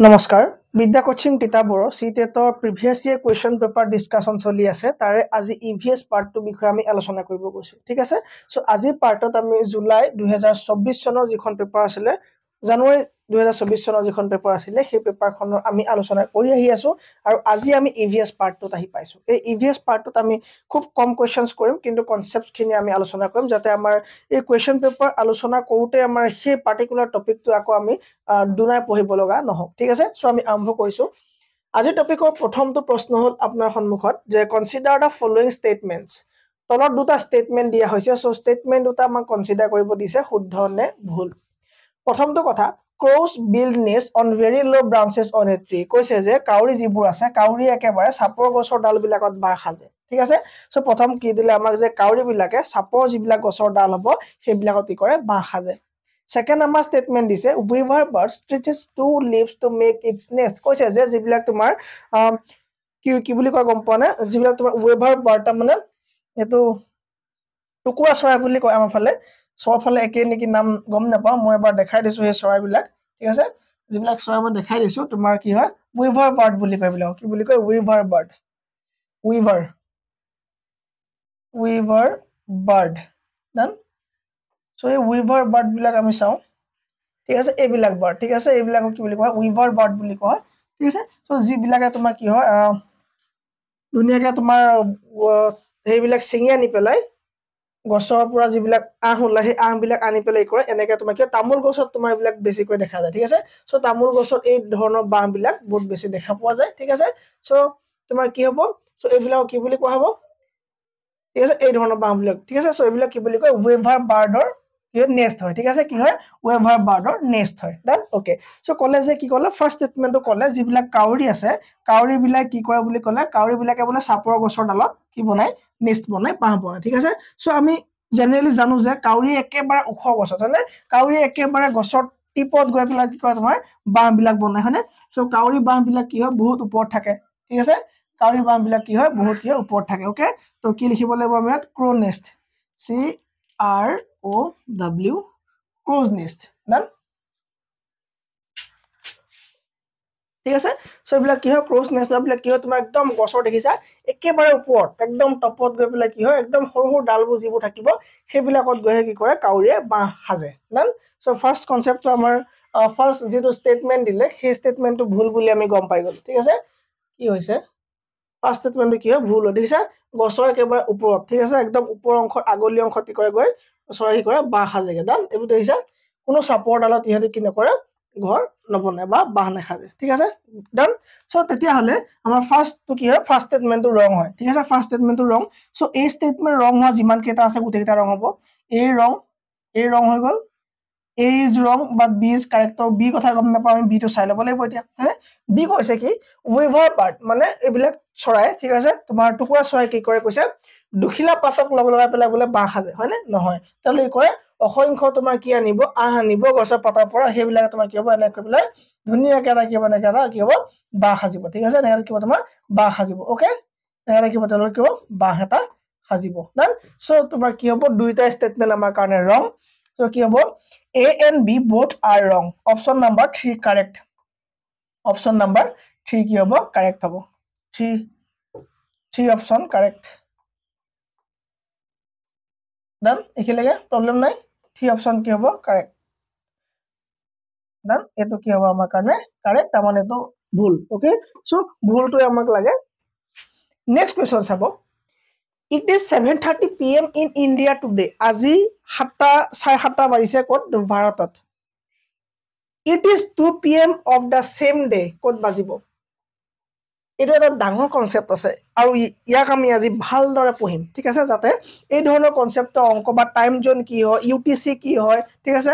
নমস্কাৰ বিদ্যা কোচিং তিতাবৰ সিটেটৰ previous year question paper discussion চলি আছে তাৰে আজি ইভিএছ পাৰ্টটো বিষয়ে আমি আলোচনা কৰিব গৈছো ঠিক আছে সো আজি পাৰ্টত আমি জুলাই 2024 চনৰ যিখন পেপাৰ আছিল জানুৱাৰী 2024 চনৰ যিখন পেপাৰ আছিল সেই পেপাৰখনৰ আমি আলোচনা কৰি আহি আছো আৰু আজি আমি ইভিএছ পাৰ্টটোত আহি পাইছো এই ইভিএছ পাৰ্টটোত আমি খুব কম কোৱেশ্চনছ কৰিম কিন্তু কনসেপ্টছ খিনি আমি আলোচনা কৰিম যাতে আমাৰ এই কোৱেশ্চন পেপাৰ আলোচনা কৰোতে আমাৰ সেই পাৰ্টিকুলাৰ টপিকটো আকৌ আমি দুনাই পঢ়িব লগা নহওক ঠিক আছে সো আমি আৰম্ভ কৰিছো আজি টপিকৰ প্ৰথমটো প্ৰশ্ন হল আপোনাৰ সন্মুখত যে কনসিডাৰ দা ফলোইং স্টেটমেন্টস তলত দুটা স্টেটমেন্ট দিয়া হৈছে সো স্টেটমেন্ট দুটা আমাক কনসিডাৰ কৰিব দিছে শুদ্ধ নে ভুল প্ৰথমটো কথা crows build nest on very low branches on a tree কৈছে যে কাউৰী জিবুৰ আছে কাউৰী একেবাৰে সাপৰ গছৰ ডাল বিলাকত বাহ সাজে ঠিক আছে সো প্ৰথম কি দিলে আমাক যে কাউৰী বিলাকে সাপৰ জিবিলাক গছৰ ডাল হ'ব হেবিলাকত কি কৰে বাহ সাজে সেকেন্ড আমাৰ স্টেটমেন্ট দিছে weaver bird stretches two leaves to make its nest কৈছে যে জিবিলাক তোমাৰ কি বুলি কয় গম পোৱা না জিবিলাক তোমাৰ weaver bird মানে এটো টুকুৰা চৰাই বুলি কয় আমাৰ ফালে সবফালে একে নেকি নাম গম নাপাও মই এবাৰ দেখাই দিছো এই চৰাইবিলাক ঠিক আছে জিবিলাক চৰাই মই দেখাই দিছো তোমাৰ কি হয় weaver bird বুলি কয় বিলাক কি বুলি কয় weaver bird weaver bird done so এই weaver bird বিলাক আমি চাও ঠিক আছে এইবিলাক বাৰ্ড ঠিক আছে এইবিলাক কি বুলি কয় weaver bird বুলি কয় ঠিক আছে সো জিবিলাকে তোমাৰ কি হয় দুনিয়াকে তোমাৰ এইবিলাক সিঙি আনি পেলাই গছৰ পৰা জিবিলাক আহ ওলাই সেই আহ বিলাক আনি পেলাই কৰে এনেকে তোমাৰ কি তামুল গছত তোমাৰ এইবিলাক বেছিকৈ দেখা যায় ঠিক আছে সো তামুল গছত এই ধৰণৰ বাহ বিলাক বহুত বেছি দেখা পোৱা যায় ঠিক আছে সো তোমাৰ কি হ'ব সো এইবিলাক কি বুলি কোৱা হ'ব ঠিক আছে এই ধৰণৰ বাহ বিলাক ঠিক আছে সো এইবিলাক কি বুলি কয় weaver birdৰ কি নেস্ট হয় ঠিক আছে কি হয় weaver birdৰ নেস্ট হয় ডান ওকে সো কলে যে কি কলে ফাৰ্স্ট স্টেটমেন্টটো কলে জিবিলাক কাউৰী আছে কাউৰী বিলাক কি কৰে বুলি কলে কাউৰী বিলাকে বোলে সাপৰ গছৰ ডালত কি বনায় নেস্ট বনায় বাহ বনায় ঠিক আছে সো আমি জেনাৰেলি জানো যে কাউৰী একেবাৰে ওখ গছত হয়নে কাউৰী একেবাৰে গছৰ টিপত গৈ পেলাই কি কৰে তোমাৰ বাহ বিলাক বনায় হয়নে সো কাউৰী বাহ বিলাক কি হয় বহুত ওপৰত থাকে ঠিক আছে কাউৰী বাহ বিলাক কি হয় বহুত কি ওপৰত থাকে ওকে তো কি লিখিব লাগিব আমি ক্ৰ নেস্ট CROW ক্ৰ'জ নেস্ট ডান ঠিক আছে সো এইবিলাক কি হয় ক্ৰ'জ নেস্ট বিলাক কি হয় তোমাৰ একদম গছৰ দেখিছা একেবাৰে ওপৰত একদম টপত গৈ পেলাই কি হয় একদম সৰু সৰু ডালবোৰ যিবোৰ থাকিব সেইবিলাকত গৈ কি কৰে কাউৰীয়ে বাহ সাজে ডান সো ফাৰ্স্ট কনসেপ্টটো আমাৰ ফাৰ্স্ট যেটো স্টেটমেন্ট দিলে সেই স্টেটমেন্টটো ভুল বুলি আমি গম পাই গলো ঠিক আছে কি হৈছে ফাৰ্স্ট স্টেটমেন্টটো কি হয় ভুল দেখিছা গছৰ একেবাৰে ওপৰত ঠিক আছে একদম ওপৰ অংশত আগলি অংশত কি কৰে গৈ চৰাই কি কৰে বাহ সাজেগে ডান এইটো দেখিছা কোনো সাপৰ ডালত ইহঁতে কি নকৰে ঘৰ নবনায় বা বাহ নাখাজে ঠিক আছে ডান সো তেতিয়া হলে আমাৰ ফাৰ্স্টটো কি হয় ফাৰ্স্ট স্টেটমেন্টটো ৰং হয় ঠিক আছে ফাৰ্স্ট স্টেটমেন্টটো ৰং সো এই স্টেটমেন্ট ৰং হোৱা যিমান কেইটা আছে গোটেইটা ৰং হ'ব এই ৰং হৈ গল A is wrong but B is correct তো B কথা গম নাপাও আমি B টো চাই লব লাগিব এতিয়া হয়নে B কৈছে কি weaver bird মানে এইবিলাক চৰাই ঠিক আছে তোমাৰ টুকুৰা চৰাই কি কৰে কৈছে দুখিলা পাতক লগাই পেলাই বলে বাহ সাজে হয়নে নহয় তাহলে কি কৰে অসংখ্য তোমাৰ কি আনিব আনিব গছৰ পাতৰ পৰা সেইবিলাক তোমাৰ কি হ'ব এনেকৈ পেলাই ধুনীয়াকৈ এটা কি হ'ব এনেকৈ এটা কি হ'ব বাহ সাজিব ঠিক আছে এনেকৈ কি হ'ব তোমাৰ বাহ সাজিব ওকে এনেকৈ কি হ'ব তেওঁলোকে কি হ'ব বাহ এটা সাজিব ডান সো তোমাৰ কি হ'ব দুইটা স্টেটমেন্ট আমাৰ কাৰণে ৰং সো কি হ'ব A and B both are wrong option number 3 correct option number 3 কি হ'ব correct হ'ব 3 option correct ডান এখিলেগে প্ৰবলেম নাই 3 option কি হ'ব correct ডান এটো কি হ'ব আমাৰ কাৰণে correct তাৰমানে এটো ভুল ওকে সো ভুলটো আমাক লাগে নেক্সট কোৱেশ্চন চাব It is 7:30 PM in India today. আজি 7:30 বাজিছে কত ভাৰতত It is 2 PM of the same day কত বাজিব এটো এটা ডাঙৰ কনসেপ্ট আছে আৰু ইয়াক আমি আজি ভালদৰে পঢ়িম ঠিক আছে যাতে এই ধৰণৰ কনসেপ্ট অংক বা টাইম জোন কি হয় UTC কি হয় ঠিক আছে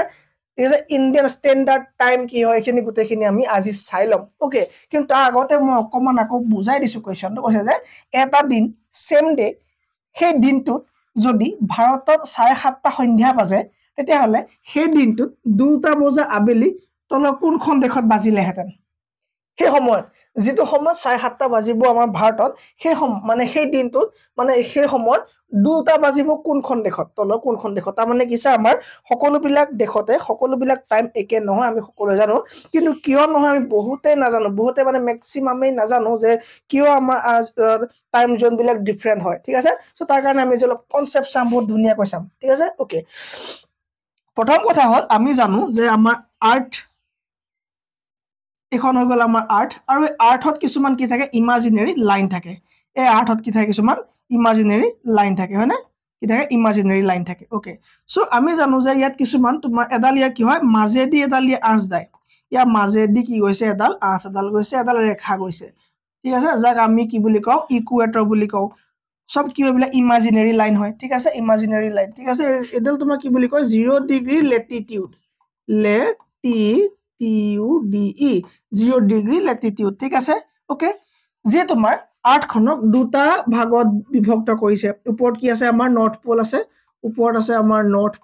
ইন্ডিয়ান স্ট্যান্ডার্ড টাইম কি হয় এখিনি গুটেখিনি আমি আজি চাই লম ওকে কিন্তু তাৰ আগতে মই অকমান আকৌ বুজাই দিছো কোৱেশ্চনটো কৈছে যে এটা দিন সেম ডে সেই দিনটোত যদি ভাৰতত 7:30 সন্ধ্যা বাজে তেতিয়া হলে সেই দিনটোত 2টা বজা আবেলি তল কোনখন দেশত বাজিলেহেতেন সেই সময়ত যেটো সময়ত 7:30 বাজিব আমাৰ ভাৰতত সেই মানে সেই দিনটোত মানে সেই সময়ত 2টা বাজিব কোনখন দেশত তলৰ কোনখন দেশত তাৰ মানে কি স্যাৰ আমাৰ সকলোবিলাক দেশতে সকলোবিলাক টাইম একে নহয় আমি সকলোৱে জানো কিন্তু কিয় নহয় আমি বহুতে নাজানো বহুতে মানে ম্যাক্সিমামে নাজানো যে কিয় আমাৰ টাইম জোন বিলাক ডিফাৰেন্ট হয় ঠিক আছে সো তাৰ কাৰণে আমি অলপ কনসেপ্ট চাম বহুত ধুনিয়া কৈ চাম ঠিক আছে ওকে প্ৰথম কথা হল আমি জানো যে আমাৰ আৰ্থ এখন হৈ গল আমাৰ আৰ্থ আৰু এই আৰ্থত কিছুমান কি থাকে ইমাজিনাৰী লাইন থাকে এই আৰ্থত কি থাকে কিছুমান ইমাজিনাৰী লাইন থাকে হয় না কি থাকে ইমাজিনাৰী লাইন থাকে ওকে সো আমি জানো যে ইয়াত কিছুমান তোমাৰ এডাল ইয়াৰ কি হয় মাজেদি এডাল আঁচ যায় ইয়াৰ মাজেদি কি গৈছে এডাল আঁচ এডাল গৈছে এডাল ৰেখা গৈছে ঠিক আছে যাক আমি কি বুলি কওঁ ইকুৱেটৰ বুলি কওঁ সব কি হইবলা ইমাজিনাৰী লাইন হয় ঠিক আছে ইমাজিনাৰী লাইন ঠিক আছে এডাল তোমাৰ কি বুলি কয় 0 ডিগ্ৰী লেটিটিউড লেটিটিউডে 0 ডিগ্ৰী লেটিটিউড ঠিক আছে ওকে যে তোমাৰ আৰ্থ খনক দুটা ভাগত বিভক্ত কৰিছে ওপৰত কি আছে আমাৰ নৰ্থ পোল আছে ওপৰত আছে আমাৰ নৰ্থ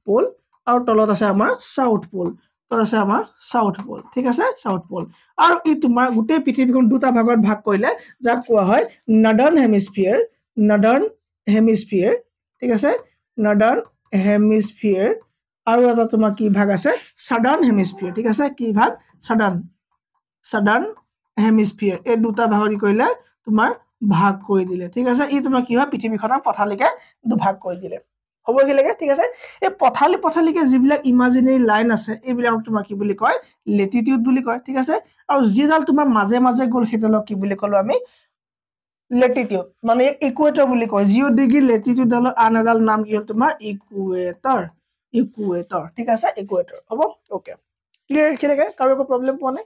পোল আৰু তলত আছে আমাৰ সাউথ পোল তলত আছে আমাৰ সাউথ পোল ঠিক আছে সাউথ পোল আৰু ই তোমাৰ গোটেই পৃথিৱীখন দুটা ভাগত ভাগ কৰিলে যাক কোৱা হয় নৰ্দাৰ্ণ হেমিস্ফিয়াৰ ঠিক আছে নৰ্দাৰ্ণ হেমিস্ফিয়াৰ আৰু এটা তোমাৰ কি ভাগ আছে সাদাৰ্ণ হেমিস্ফিয়াৰ ঠিক আছে কি ভাগ সাদাৰ্ণ হেমিস্ফিয়াৰ এই দুটা ভাগত কৰিলে তোমাৰ ভাগ কৰি দিলে ঠিক আছে ই তোমাৰ কি হয় পৃথিৱীখনক পথালিকে দুভাগ কৰি দিলে হ'ব কি লাগে ঠিক আছে এই পথালিকে যিবিলাক ইমাজিনাৰী লাইন আছে এইবিলাকক তোমাৰ কি বুলি কয় লেটিটিউড বুলি কয় ঠিক আছে আৰু যিডাল তোমাৰ মাজে মাজে গল হেতলক কি বুলি কলো আমি লেটিটিউড মানে ইকুৱেটৰ বুলি কয় 0 ডিগ্ৰী লেটিটিউড ডালৰ আন এডাল নাম কি হল তোমাৰ ইকুৱেটৰ ঠিক আছে ইকুৱেটৰ হ'ব ওকে ক্লিয়াৰ কি লাগে কাৰো একো প্ৰবলেম পোৱা নাই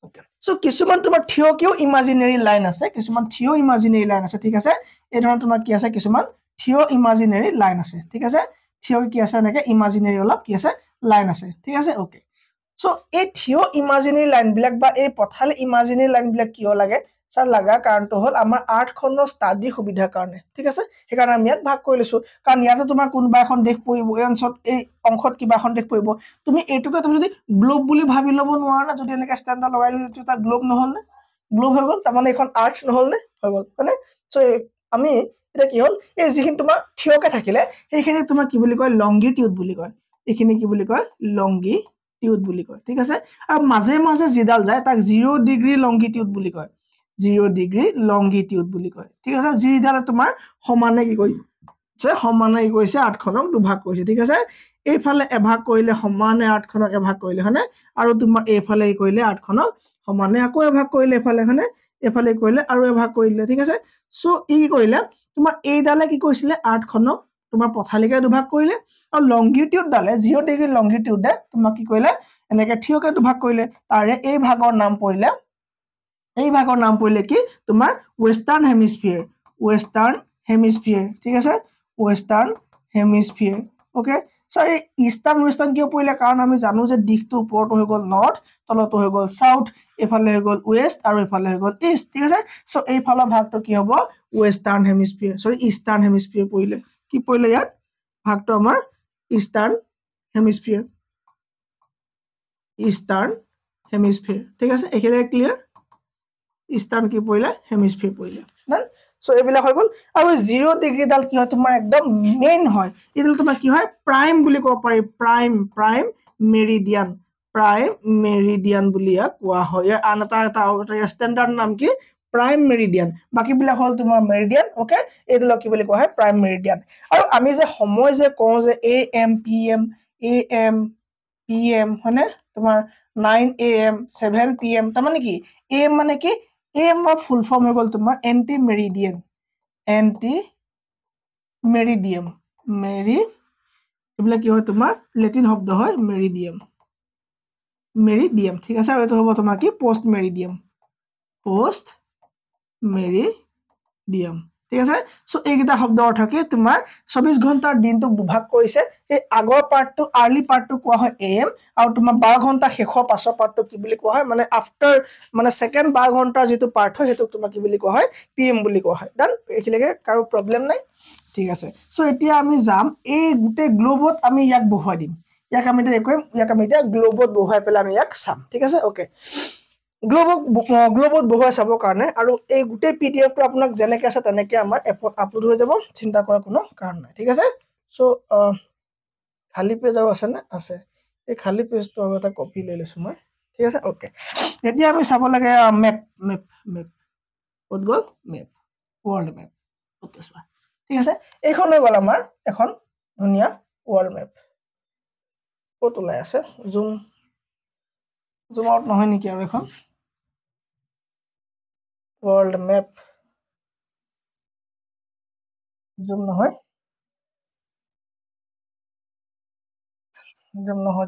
ওকে সো কিছুমান তোমাৰ থিয়কিও ইমাজিনাৰী লাইন আছে কিছুমান থিয় ইমাজিনাৰী লাইন আছে ঠিক আছে এই ধৰণৰ তোমাৰ কি আছে কিছুমান থিয় ইমাজিনাৰী লাইন আছে ঠিক আছে থিয় কি আছে এনেকে ইমাজিনাৰী অলপ কি আছে লাইন আছে ঠিক আছে ওকে সো এই থিয় ইমাজিনাৰী লাইন বিলাক বা এই পথালি ইমাজিনাৰী লাইন বিলাক কিয় লাগে স্যাৰ লাগা কাৰণটো হল আমাৰ আৰ্থ খনৰ ষ্টাডি সুবিধাৰ কাৰণে ঠিক আছে সেই কাৰণে আমি ইয়াত ভাগ কৰি লৈছো কাৰণ ইয়াতে তোমাৰ কোনবা এখন দেশ পৰিব এই অঞ্চলত এই অংশত কিবা এখন দেশ পৰিব তুমি এটুকে তুমি যদি গ্লোব বুলি ভাবি লব নোৱাৰা না যদি এনেকে ষ্টেণ্ডাৰ লগাই দিও এটা গ্লোব নহল নে গ্লোব হৈ গল তাৰ মানে এখন আৰ্থ নহল নে হৈ গল মানে সো আমি এটা কি হল এই যিখিনি তোমাৰ থিয়কে থাকিলে সেইখিনি তোমাৰ কি বুলি কয় লংগিটিউড বুলি কয় এইখিনি কি বুলি কয় লংগিটিউড বুলি কয় ঠিক আছে আৰু মাজে মাজে জিডাল যায় তাক 0 ডিগ্ৰী লংগিটিউড বুলি কয় 0 ডিগ্ৰী লংগিটিউড বুলি কয় ঠিক আছে যিডালে তোমাৰ সমানে কি কৈছে সমানে কি কৈছে আঠখনক দুভাগ কৰিছে ঠিক আছে এইফালে এভাগ কৰিলে সমানে আঠখনক এভাগ কৰিলে হনে আৰু তোমাৰ এইফালে কৰিলে আঠখনক সমানে আকৌ এভাগ কৰিলে এফালে কৰিলে আৰু এভাগ কৰিলে ঠিক আছে সো ই কি কৰিলে তোমাৰ এইডালে কি কৈছিলে আঠখনক তোমাৰ পথালিকে দুভাগ কৰিলে আৰু লংগিটিউড ডালে 0 ডিগ্ৰী লংগিটিউডে তোমাক কি কৰিলে এনেকে থিয়কে দুভাগ কৰিলে তাৰে এই ভাগৰ নাম পৰিলে কি তোমাৰ ওয়েস্টাৰ্ণ হেমিস্ফিয়াৰ ঠিক আছে ওয়েস্টাৰ্ণ হেমিস্ফিয়াৰ ওকে সো এই ইষ্টাৰ্ণ ওয়েস্টাৰ্ণ কিয় পৰিলে কাৰণ আমি জানো যে দিশটো ওপৰটো হৈ গল নৰ্থ তলটো হৈ গল সাউথ এফালে হৈ গল ওয়েস্ট আৰু এফালে হৈ গল ইষ্ট ঠিক আছে সো এইফালৰ ভাগটো কি হ'ব ওয়েস্টাৰ্ণ হেমিস্ফিয়াৰ ইষ্টাৰ্ণ হেমিস্ফিয়াৰ পৰিলে কি পৰিলে ইয়াত ভাগটো আমাৰ ইষ্টাৰ্ণ হেমিস্ফিয়াৰ ঠিক আছে একেলে ক্লিয়াৰ ইষ্টাৰ্ণ কি পৰিলে হেমিস্ফিয়াৰ পৰিলে দেন সো এইবিলাক হৈ গল আৰু 0 ডিগ্ৰী ডাল কি হয় তোমাৰ একদম মেইন হয় ইডাল তোমাৰ কি হয় প্ৰাইম বুলি কব পাৰি প্ৰাইম মেৰিডিয়ান বুলি কোৱা হয় ইয়াৰ আন এটা ষ্টেণ্ডাৰ্ড নাম কি প্ৰাইম মেৰিডিয়ান বাকি বিলাক হল তোমাৰ মেৰিডিয়ান ওকে এইডালক কি বুলি কোৱা হয় প্ৰাইম মেৰিডিয়ান আৰু আমি যে সময় যে কওঁ যে AM PM হনে তোমাৰ 9 AM 7 PM তাৰ মানে কি AM মানে কি AM ৰ ফুল ফৰ্ম হৈ গল তোমাৰ এন্টি মেৰিডিয়ান এইবিলাক কি হয় তোমাৰ লেটিন শব্দ হয় মেৰিডিয়াম ঠিক আছে আৰু এটো হ'ব তোমাৰ কি পোষ্ট মেৰিডিয়াম ঠিক আছে সো এইকেইটা শব্দ অৰ্থ কি তোমাৰ 24 ঘণ্টাৰ দিনটো দুভাগ কৰিছে এই আগৰ পাৰ্টটো আৰ্লি পাৰ্টটো কোৱা হয় AM আৰু তোমাৰ 12 ঘণ্টা শেষৰ পাছৰ পাৰ্টটো কি বুলি কোৱা হয় মানে আফটাৰ মানে সেকেন্ড 12 ঘণ্টাৰ যেটো পাৰ্ট হয় হেতু তোমাৰ কি বুলি কোৱা হয় PM বুলি কোৱা হয় ডান এখিলেকে কাৰো প্ৰবলেম নাই ঠিক আছে সো এতিয়া আমি যাম এই গুটে গ্লোবত আমি ইয়াক বহুৱাই দিম ইয়াক আমি এতিয়া কৰিম ইয়াক আমি এতিয়া গ্লোবত বহুৱাই পেলাই আমি ইয়াক চাম ঠিক আছে ওকে গ্লোবত বহুৱাই চাবৰ কাৰণে আৰু এই গোটেই পিডিএফটো আপোনাক যেনেকৈ আছে তেনেকৈ আমাৰ এপত আপলোড হৈ যাব চিন্তা কৰাৰ কোনো কাৰণ নাই ঠিক আছে সো খালি পেজ আৰু আছে নে আছে এই খালি পেজটো আৰু এটা কপি লৈ লৈছো মই ঠিক আছে ওকে এতিয়া আমি চাব লাগে মেপ মেপ মেপ ক'ত গ'ল মেপ ৱৰ্ল্ড মেপ ওকে চোৱা ঠিক আছে এইখন হৈ গ'ল আমাৰ এখন ধুনীয়া ৱৰ্ল্ড মেপ ক'ত ওলাই আছে জুম আউট নহয় নেকি আৰু এখন ৱৰ্ল্ড মেপ জুম নহয়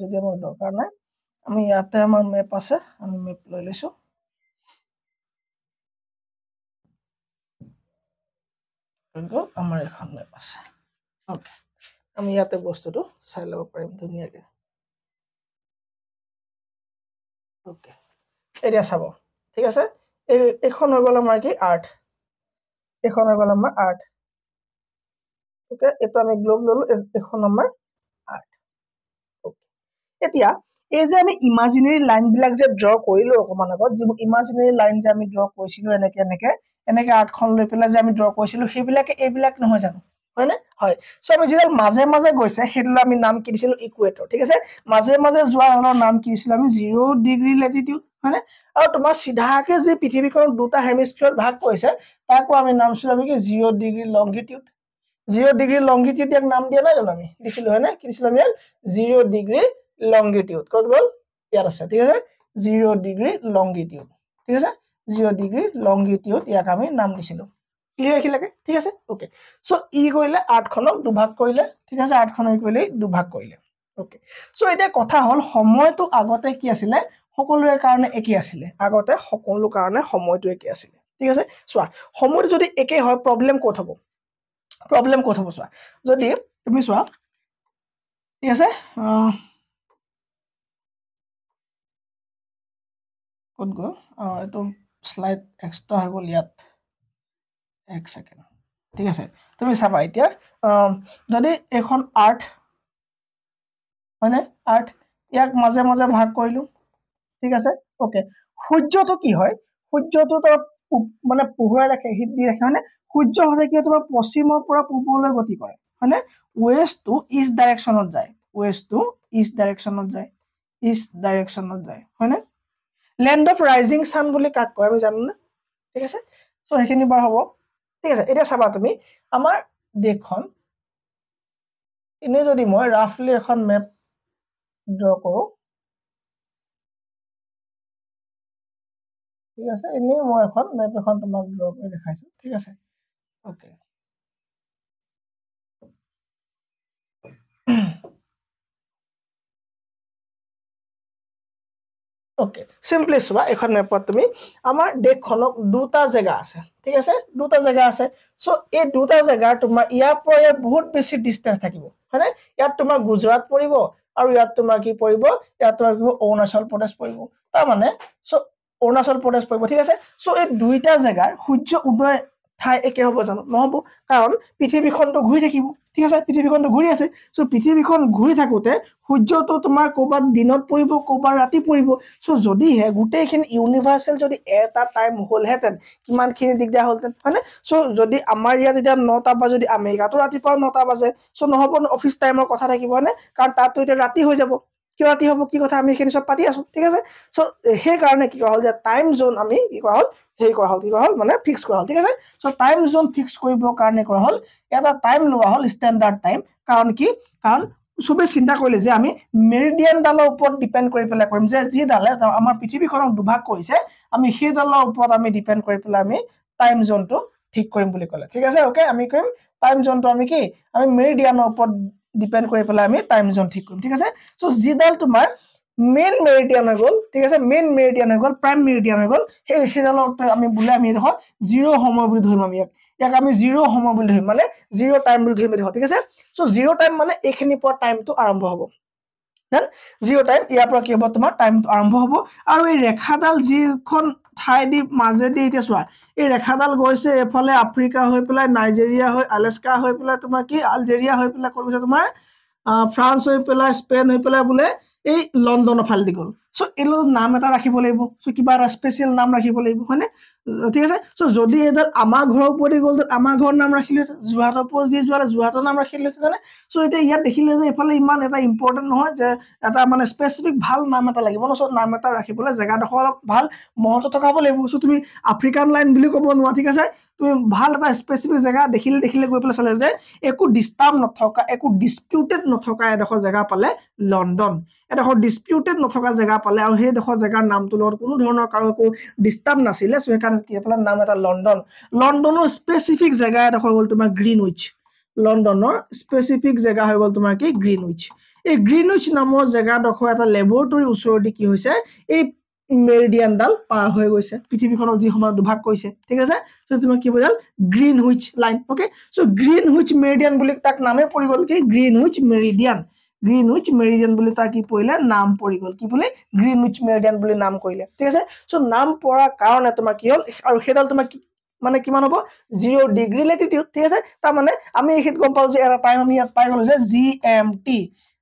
যদি আমাৰ দৰকাৰ নাই আমি ইয়াতে আমাৰ মেপ আছে আমি মেপ লৈ লৈছো আমাৰ এখন মেপ আছে ওকে আমি ইয়াতে বস্তুটো চাই ল'ব পাৰিম ধুনীয়াকৈ ওকে এতিয়া চাব ঠিক আছে এইখন হৈ গ'ল আমাৰ কি আৰ্ট এইখন হৈ গ'ল আমাৰ আৰ্ট ওকে এইটো আমি গ্লোব ল'লো এইখন আমাৰ আৰ্ট এতিয়া এই যে আমি ইমাজিনাৰী লাইন বিলাক যে ড্ৰ কৰিলো অকমান আগত যিবোৰ ইমাজিনাৰী লাইন যে আমি ড্ৰ কৰিছিলো এনেকে আৰ্টখন লৈ পেলাই যে আমি ড্ৰ কৰিছিলো সেইবিলাকে এইবিলাক নহয় জানো হয় নে হয় সো আমি যেন মাজে মাজে গৈছে সেইটোলৈ আমি নাম কি দিছিলো ইকুৱেটৰ ঠিক আছে মাজে মাজে যোৱা হলৰ নাম কি দিছিলো আমি 0 ডিগ্ৰী লেটিটিউড হয়নে আৰু তোমাৰ সিধাকে যে পৃথিৱীখনক দুটা হেমিস্ফিয়াৰত ভাগ কৰিছে তাকো আমি নাম দিছিলো আমি কি 0 ডিগ্ৰী লংগিটিউড 0 ডিগ্ৰী লংগিটিউড ইয়াক নাম দিয়া নাই জানো আমি দিছিলো হয়নে কি দিছিলো আমি 0 ডিগ্ৰী লংগিটিউড কত গল ইয়াত আছে ঠিক আছে 0 ডিগ্ৰী লংগিটিউড ঠিক আছে 0 ডিগ্ৰী লংগিটিউড ইয়াক আমি নাম দিছিলো ক্লিয়াৰ ৰাখিলাকে ঠিক আছে ওকে সো ই কৰিলে 8 খনক দুভাগ কৰিলে ঠিক আছে 8 খনক কৰিলে দুভাগ কৰিলে ওকে সো এটা কথা হল সময়টো আগতে কি আছিল সকলোৰে কাৰণে একে আছিল আগতে সকলো কাৰণে সময়টো একে আছিল ঠিক আছে সোৱা সময়টো যদি একে হয় প্ৰবলেম ক'ত হ'ব সোৱা যদি তুমি সোৱা ঠিক আছে ক'ত গ'ল এটো স্লাইড এক্সট্ৰা হৈ গ'ল ইয়াত এক সেকেন্ড ঠিক আছে তুমি চাবা এতিয়া যদি এখন আৰ্ট মানে আৰ্ট ইয়াক মাজে মাজে ভাগ কৰিলো ঠিক আছে ওকে সূৰ্যটো কি হয় সূৰ্যটো তো মানে পোহৰাই ৰাখে হিট দি ৰাখে মানে সূৰ্য হলে কি তোমাৰ পশ্চিমৰ পৰা পূবলৈ গতি কৰে মানে ওয়েস্ট টু ইষ্ট ডাইৰেকশনত যায় ওয়েস্ট টু ইষ্ট ডাইৰেকশনত যায় হয়নে ল্যান্ড অফ ৰাইজিং সান বুলি কাক কয় আমি জানো না ঠিক আছে সো হেখিনি বাৰ হ'ব ঠিক আছে এটা চাবা তুমি আমাৰ দেখখন ইনে যদি মই ৰাফলি এখন মেপ ড্ৰ কৰো ঠিক আছে ইনে মই এখন মেপ এখন তোমাক ড্ৰ কৰি দেখাইছো ঠিক আছে ওকে ওকে সিম্পলি সোৱা এখন মেপত তুমি আমাৰ দেখখনক দুটা জায়গা আছে ঠিক আছে দুটা জায়গা আছে সো এই দুটা জায়গা তোমাৰ ইয়াৰ পৰা বহুত বেছি ডিসটেন্স থাকিব হয়নে ইয়াত তোমাৰ গুজৰাট পৰিব আৰু ইয়াত তোমাৰ কি পৰিব ইয়াত তোমাৰ অৰুণাচল প্ৰদেশ পৰিব তাৰ মানে সো অৰুণাচল প্ৰদেশ পৰিব ঠিক আছে সো এই দুইটা জায়গাৰ সূৰ্য উদয় ঠাই একে হ'ব জানো নহব কাৰণ পৃথিৱীখনটো ঘূৰি থাকিব ঠিক আছে পৃথিৱীখনটো ঘূৰি আছে সো পৃথিৱীখন ঘূৰি থাকোতে সূৰ্যটো তোমাৰ কোবাত দিনত পৰিব কোবাৰ ৰাতি পৰিব সো যদি হে গুটেইখিনি ইউনিভাৰ্সাল যদি এটা টাইম হলহেতেন কিমানখিনি দিগদাৰ হলতেন হয়নে সো যদি আমাৰ ইয়াত এতিয়া 9টা বাজে যদি আমেৰিকাটো ৰাতিপুৱা 9টা বাজে সো নহব অফিস টাইমৰ কথা থাকিব হয়নে কাৰণ তাতো এতিয়া ৰাতি হৈ যাব কি ৰাতি হ'ব কি কথা আমি এখিনি সব পাতি আছো ঠিক আছে সো সেই কাৰণে কি কৰা হল যে টাইম জোন আমি কি কৰা হল হেই কৰা হল মানে ফিক্স কৰা হল ঠিক আছে সো টাইম জোন ফিক্স কৰিবৰ কাৰণে কৰা হল এটা টাইম লোৱা হল স্ট্যান্ডাৰ্ড টাইম কাৰণ কি কাৰণ সবে চিন্তা কৰিলে যে আমি মেৰিডিয়ান ডালৰ ওপৰত ডিপেন্ড কৰি পেলাই কৰিম যে যি ডালে আমাৰ পৃথিৱীখনক দুভাগ কৰিছে আমি সেই ডালৰ ওপৰত আমি ডিপেন্ড কৰি পেলাই আমি টাইম জোনটো ঠিক কৰিম বুলি ক'লে ঠিক আছে ওকে আমি কৰিম টাইম জোনটো আমি কি আমি মেৰিডিয়ানৰ ওপৰত ডিপেন্ড কৰি পেলাই আমি টাইম জোন ঠিক কৰিম ঠিক আছে সো যি ডাল তোমাৰ মেইন মেৰিডিয়ান হৈ গ'ল ঠিক আছে মেইন মেৰিডিয়ান হৈ গ'ল প্ৰাইম মেৰিডিয়ান হৈ গ'ল সেই ডালত আমি বুলে আমি দেখো 0 সময় বুলি ধৰিম আমি ইয়াক আমি 0 সময় বুলি ধৰিম মানে 0 টাইম বুলি ধৰিম দেখো ঠিক আছে সো 0 টাইম মানে এইখিনি পৰা টাইমটো আৰম্ভ হ'ব দেন 0 টাইম ইয়াৰ পৰা কি হ'ব তোমাৰ টাইমটো আৰম্ভ হ'ব আৰু এই ৰেখাডাল যিখন ঠাই দি মাজে দি এতিয়া চোৱা এই ৰেখাডাল গৈছে এফালে আফ্ৰিকা হৈ পেলাই নাইজেৰিয়া হৈ আলাস্কা হৈ পেলাই তোমাৰ কি আলজেৰিয়া হৈ পেলাই ক'ত গৈছে তোমাৰ ফ্ৰান্স হৈ পেলাই স্পেইন হৈ পেলাই বোলে এই লণ্ডনৰ ফালেদি গ'ল চ' এইটো নাম এটা ৰাখিব লাগিব চ' কিবা এটা স্পেচিয়েল নাম ৰাখিব লাগিব হয়নে ঠিক আছে চ' যদি এইডাল আমাৰ ঘৰৰ ওপৰতে গ'ল আমাৰ ঘৰৰ নাম ৰাখিলে যোৰহাটৰ ওপৰত যি যোৱা যোৰহাটৰ নাম ৰাখিলে হয়নে চ' এতিয়া ইয়াত দেখিলে যে এইফালে ইমান এটা ইম্পৰ্টেণ্ট নহয় যে এটা মানে স্পেচিফিক ভাল নাম এটা লাগিব ন চ' নাম এটা ৰাখিবলৈ জেগাডোখৰ অলপ ভাল মহত্ব থকাব লাগিব চ' তুমি আফ্ৰিকান লাইন বুলি ক'ব নোৱাৰা ঠিক আছে তুমি ভাল এটা স্পেচিফিক জেগা দেখিলে গৈ পেলাই চালে যে একো ডিষ্টাৰ্ব নথকা একো ডিছপিউটেড নথকা এডোখৰ জেগা পালে লণ্ডন এডোখৰ ডিছপিউটেড নথকা জেগা পালে আৰু সেইডোখৰ জেগাৰ নামটোৰ লগত কোনো ধৰণৰ কাৰো একো ডিষ্টাৰ্ব নাছিলে চ' সেইকাৰণে কি পেলাই নাম এটা লণ্ডনৰ স্পেচিফিক জেগা এডোখৰ হ'ল তোমাৰ গ্ৰীণউইচ লণ্ডনৰ স্পেচিফিক জেগা হৈ গ'ল তোমাৰ কি গ্ৰীণউইচ এই গ্ৰীণউইচ নামৰ জেগাডোখৰ এটা লেবৰেটৰীৰ ওচৰতে কি হৈছে এই মেৰিডিয়ানডাল পাৰ হৈ গৈছে পৃথিৱীখনক যি সময়ত দুভাগ কৰিছে ঠিক আছে চ' তোমাৰ কি বুজাল Greenwich line okay so' Greenwich meridian বুলি তাক নামে পৰি গ'ল কি গ্ৰীণউইচ মেৰিডিয়ান বুলি তাৰ কি পৰিলে নাম পৰি গ'ল কি বুলি গ্ৰীণউইচ মেৰিডিয়ান বুলি নাম কৰিলে ঠিক আছে চ' নাম পৰাৰ কাৰণে তোমাৰ কি হ'ল আৰু সেইডাল তোমাৰ মানে কিমান হ'ব 0 ডিগ্ৰী লেটিটিউড ঠিক আছে তাৰ মানে আমি এইখিনিত গম পালো যে এটা টাইম আমি ইয়াত পাই গলো যে GMT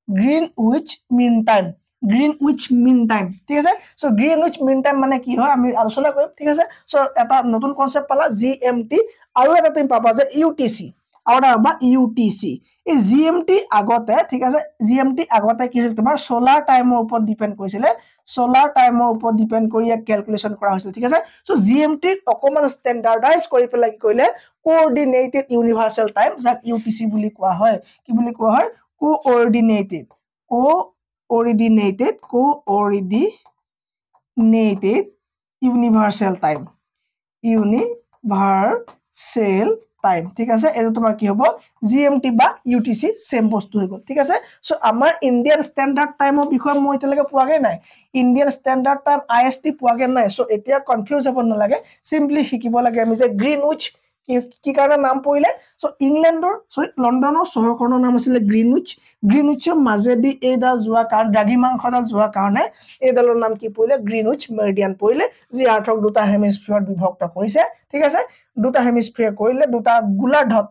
গ্ৰীণউইচ মিন টাইম ঠিক আছে চ' গ্ৰীণউইচ মিন টাইম মানে কি হয় আমি আলোচনা কৰিম ঠিক আছে চ' এটা নতুন কনচেপ্ট পালা GMT আৰু এটা তুমি পাবা যে UTC আৰু এটা পাবা UTC এই GMT আগতে ঠিক আছে GMT আগতে কি হৈছিল তোমাৰ সোলাৰ টাইমৰ ওপৰত ডিপেন্ড কৰিছিলে সোলাৰ টাইমৰ ওপৰত ডিপেন্ড কৰি ক্যালকুলেশন কৰা হৈছিল ঠিক আছে চ' GMT অকমান স্ট্যান্ডাৰ্ডাইজ কৰি পেলাই কি কৰিলে কোঅৰ্ডিনেটেড ইউনিভাৰ্সাল টাইম যাক UTC বুলি কোৱা হয় কি বুলি কোৱা হয় কোঅৰ্ডিনেটেড ইউনিভাৰ্সাল টাইম ঠিক আছে এটো তোমাৰ কি হ'ব GMT বা UTC সেম বস্তু হৈ গ'ল ঠিক আছে সো আমাৰ ইন্ডিয়ান স্ট্যান্ডাৰ্ড টাইমৰ বিষয় মই এতিয়ালৈকে পোৱাগে নাই ইন্ডিয়ান স্ট্যান্ডাৰ্ড টাইম IST পোৱাগে নাই সো এতিয়া কনফিউজ হ'ব নালাগে সিম্পলি শিকিব লাগে আমি যে গ্ৰীণউইচ কি কাৰণে নাম পৰিলে সো লণ্ডনৰ চহৰখনৰ নাম আছিল গ্ৰীণউইচৰ মাজেদি এইডাল যোৱা কাৰণ দ্ৰাঘিমাংশডাল যোৱা কাৰণে এইডালৰ নাম কি পৰিলে গ্ৰীণউইচ মেৰিডিয়ান পৰিলে যি আৰ্থক দুটা হেমিস্ফিয়াৰত বিভক্ত কৰিছে ঠিক আছে দুটা হেমিস্ফিয়াৰ কৰিলে দুটা গোলাৰ্ধত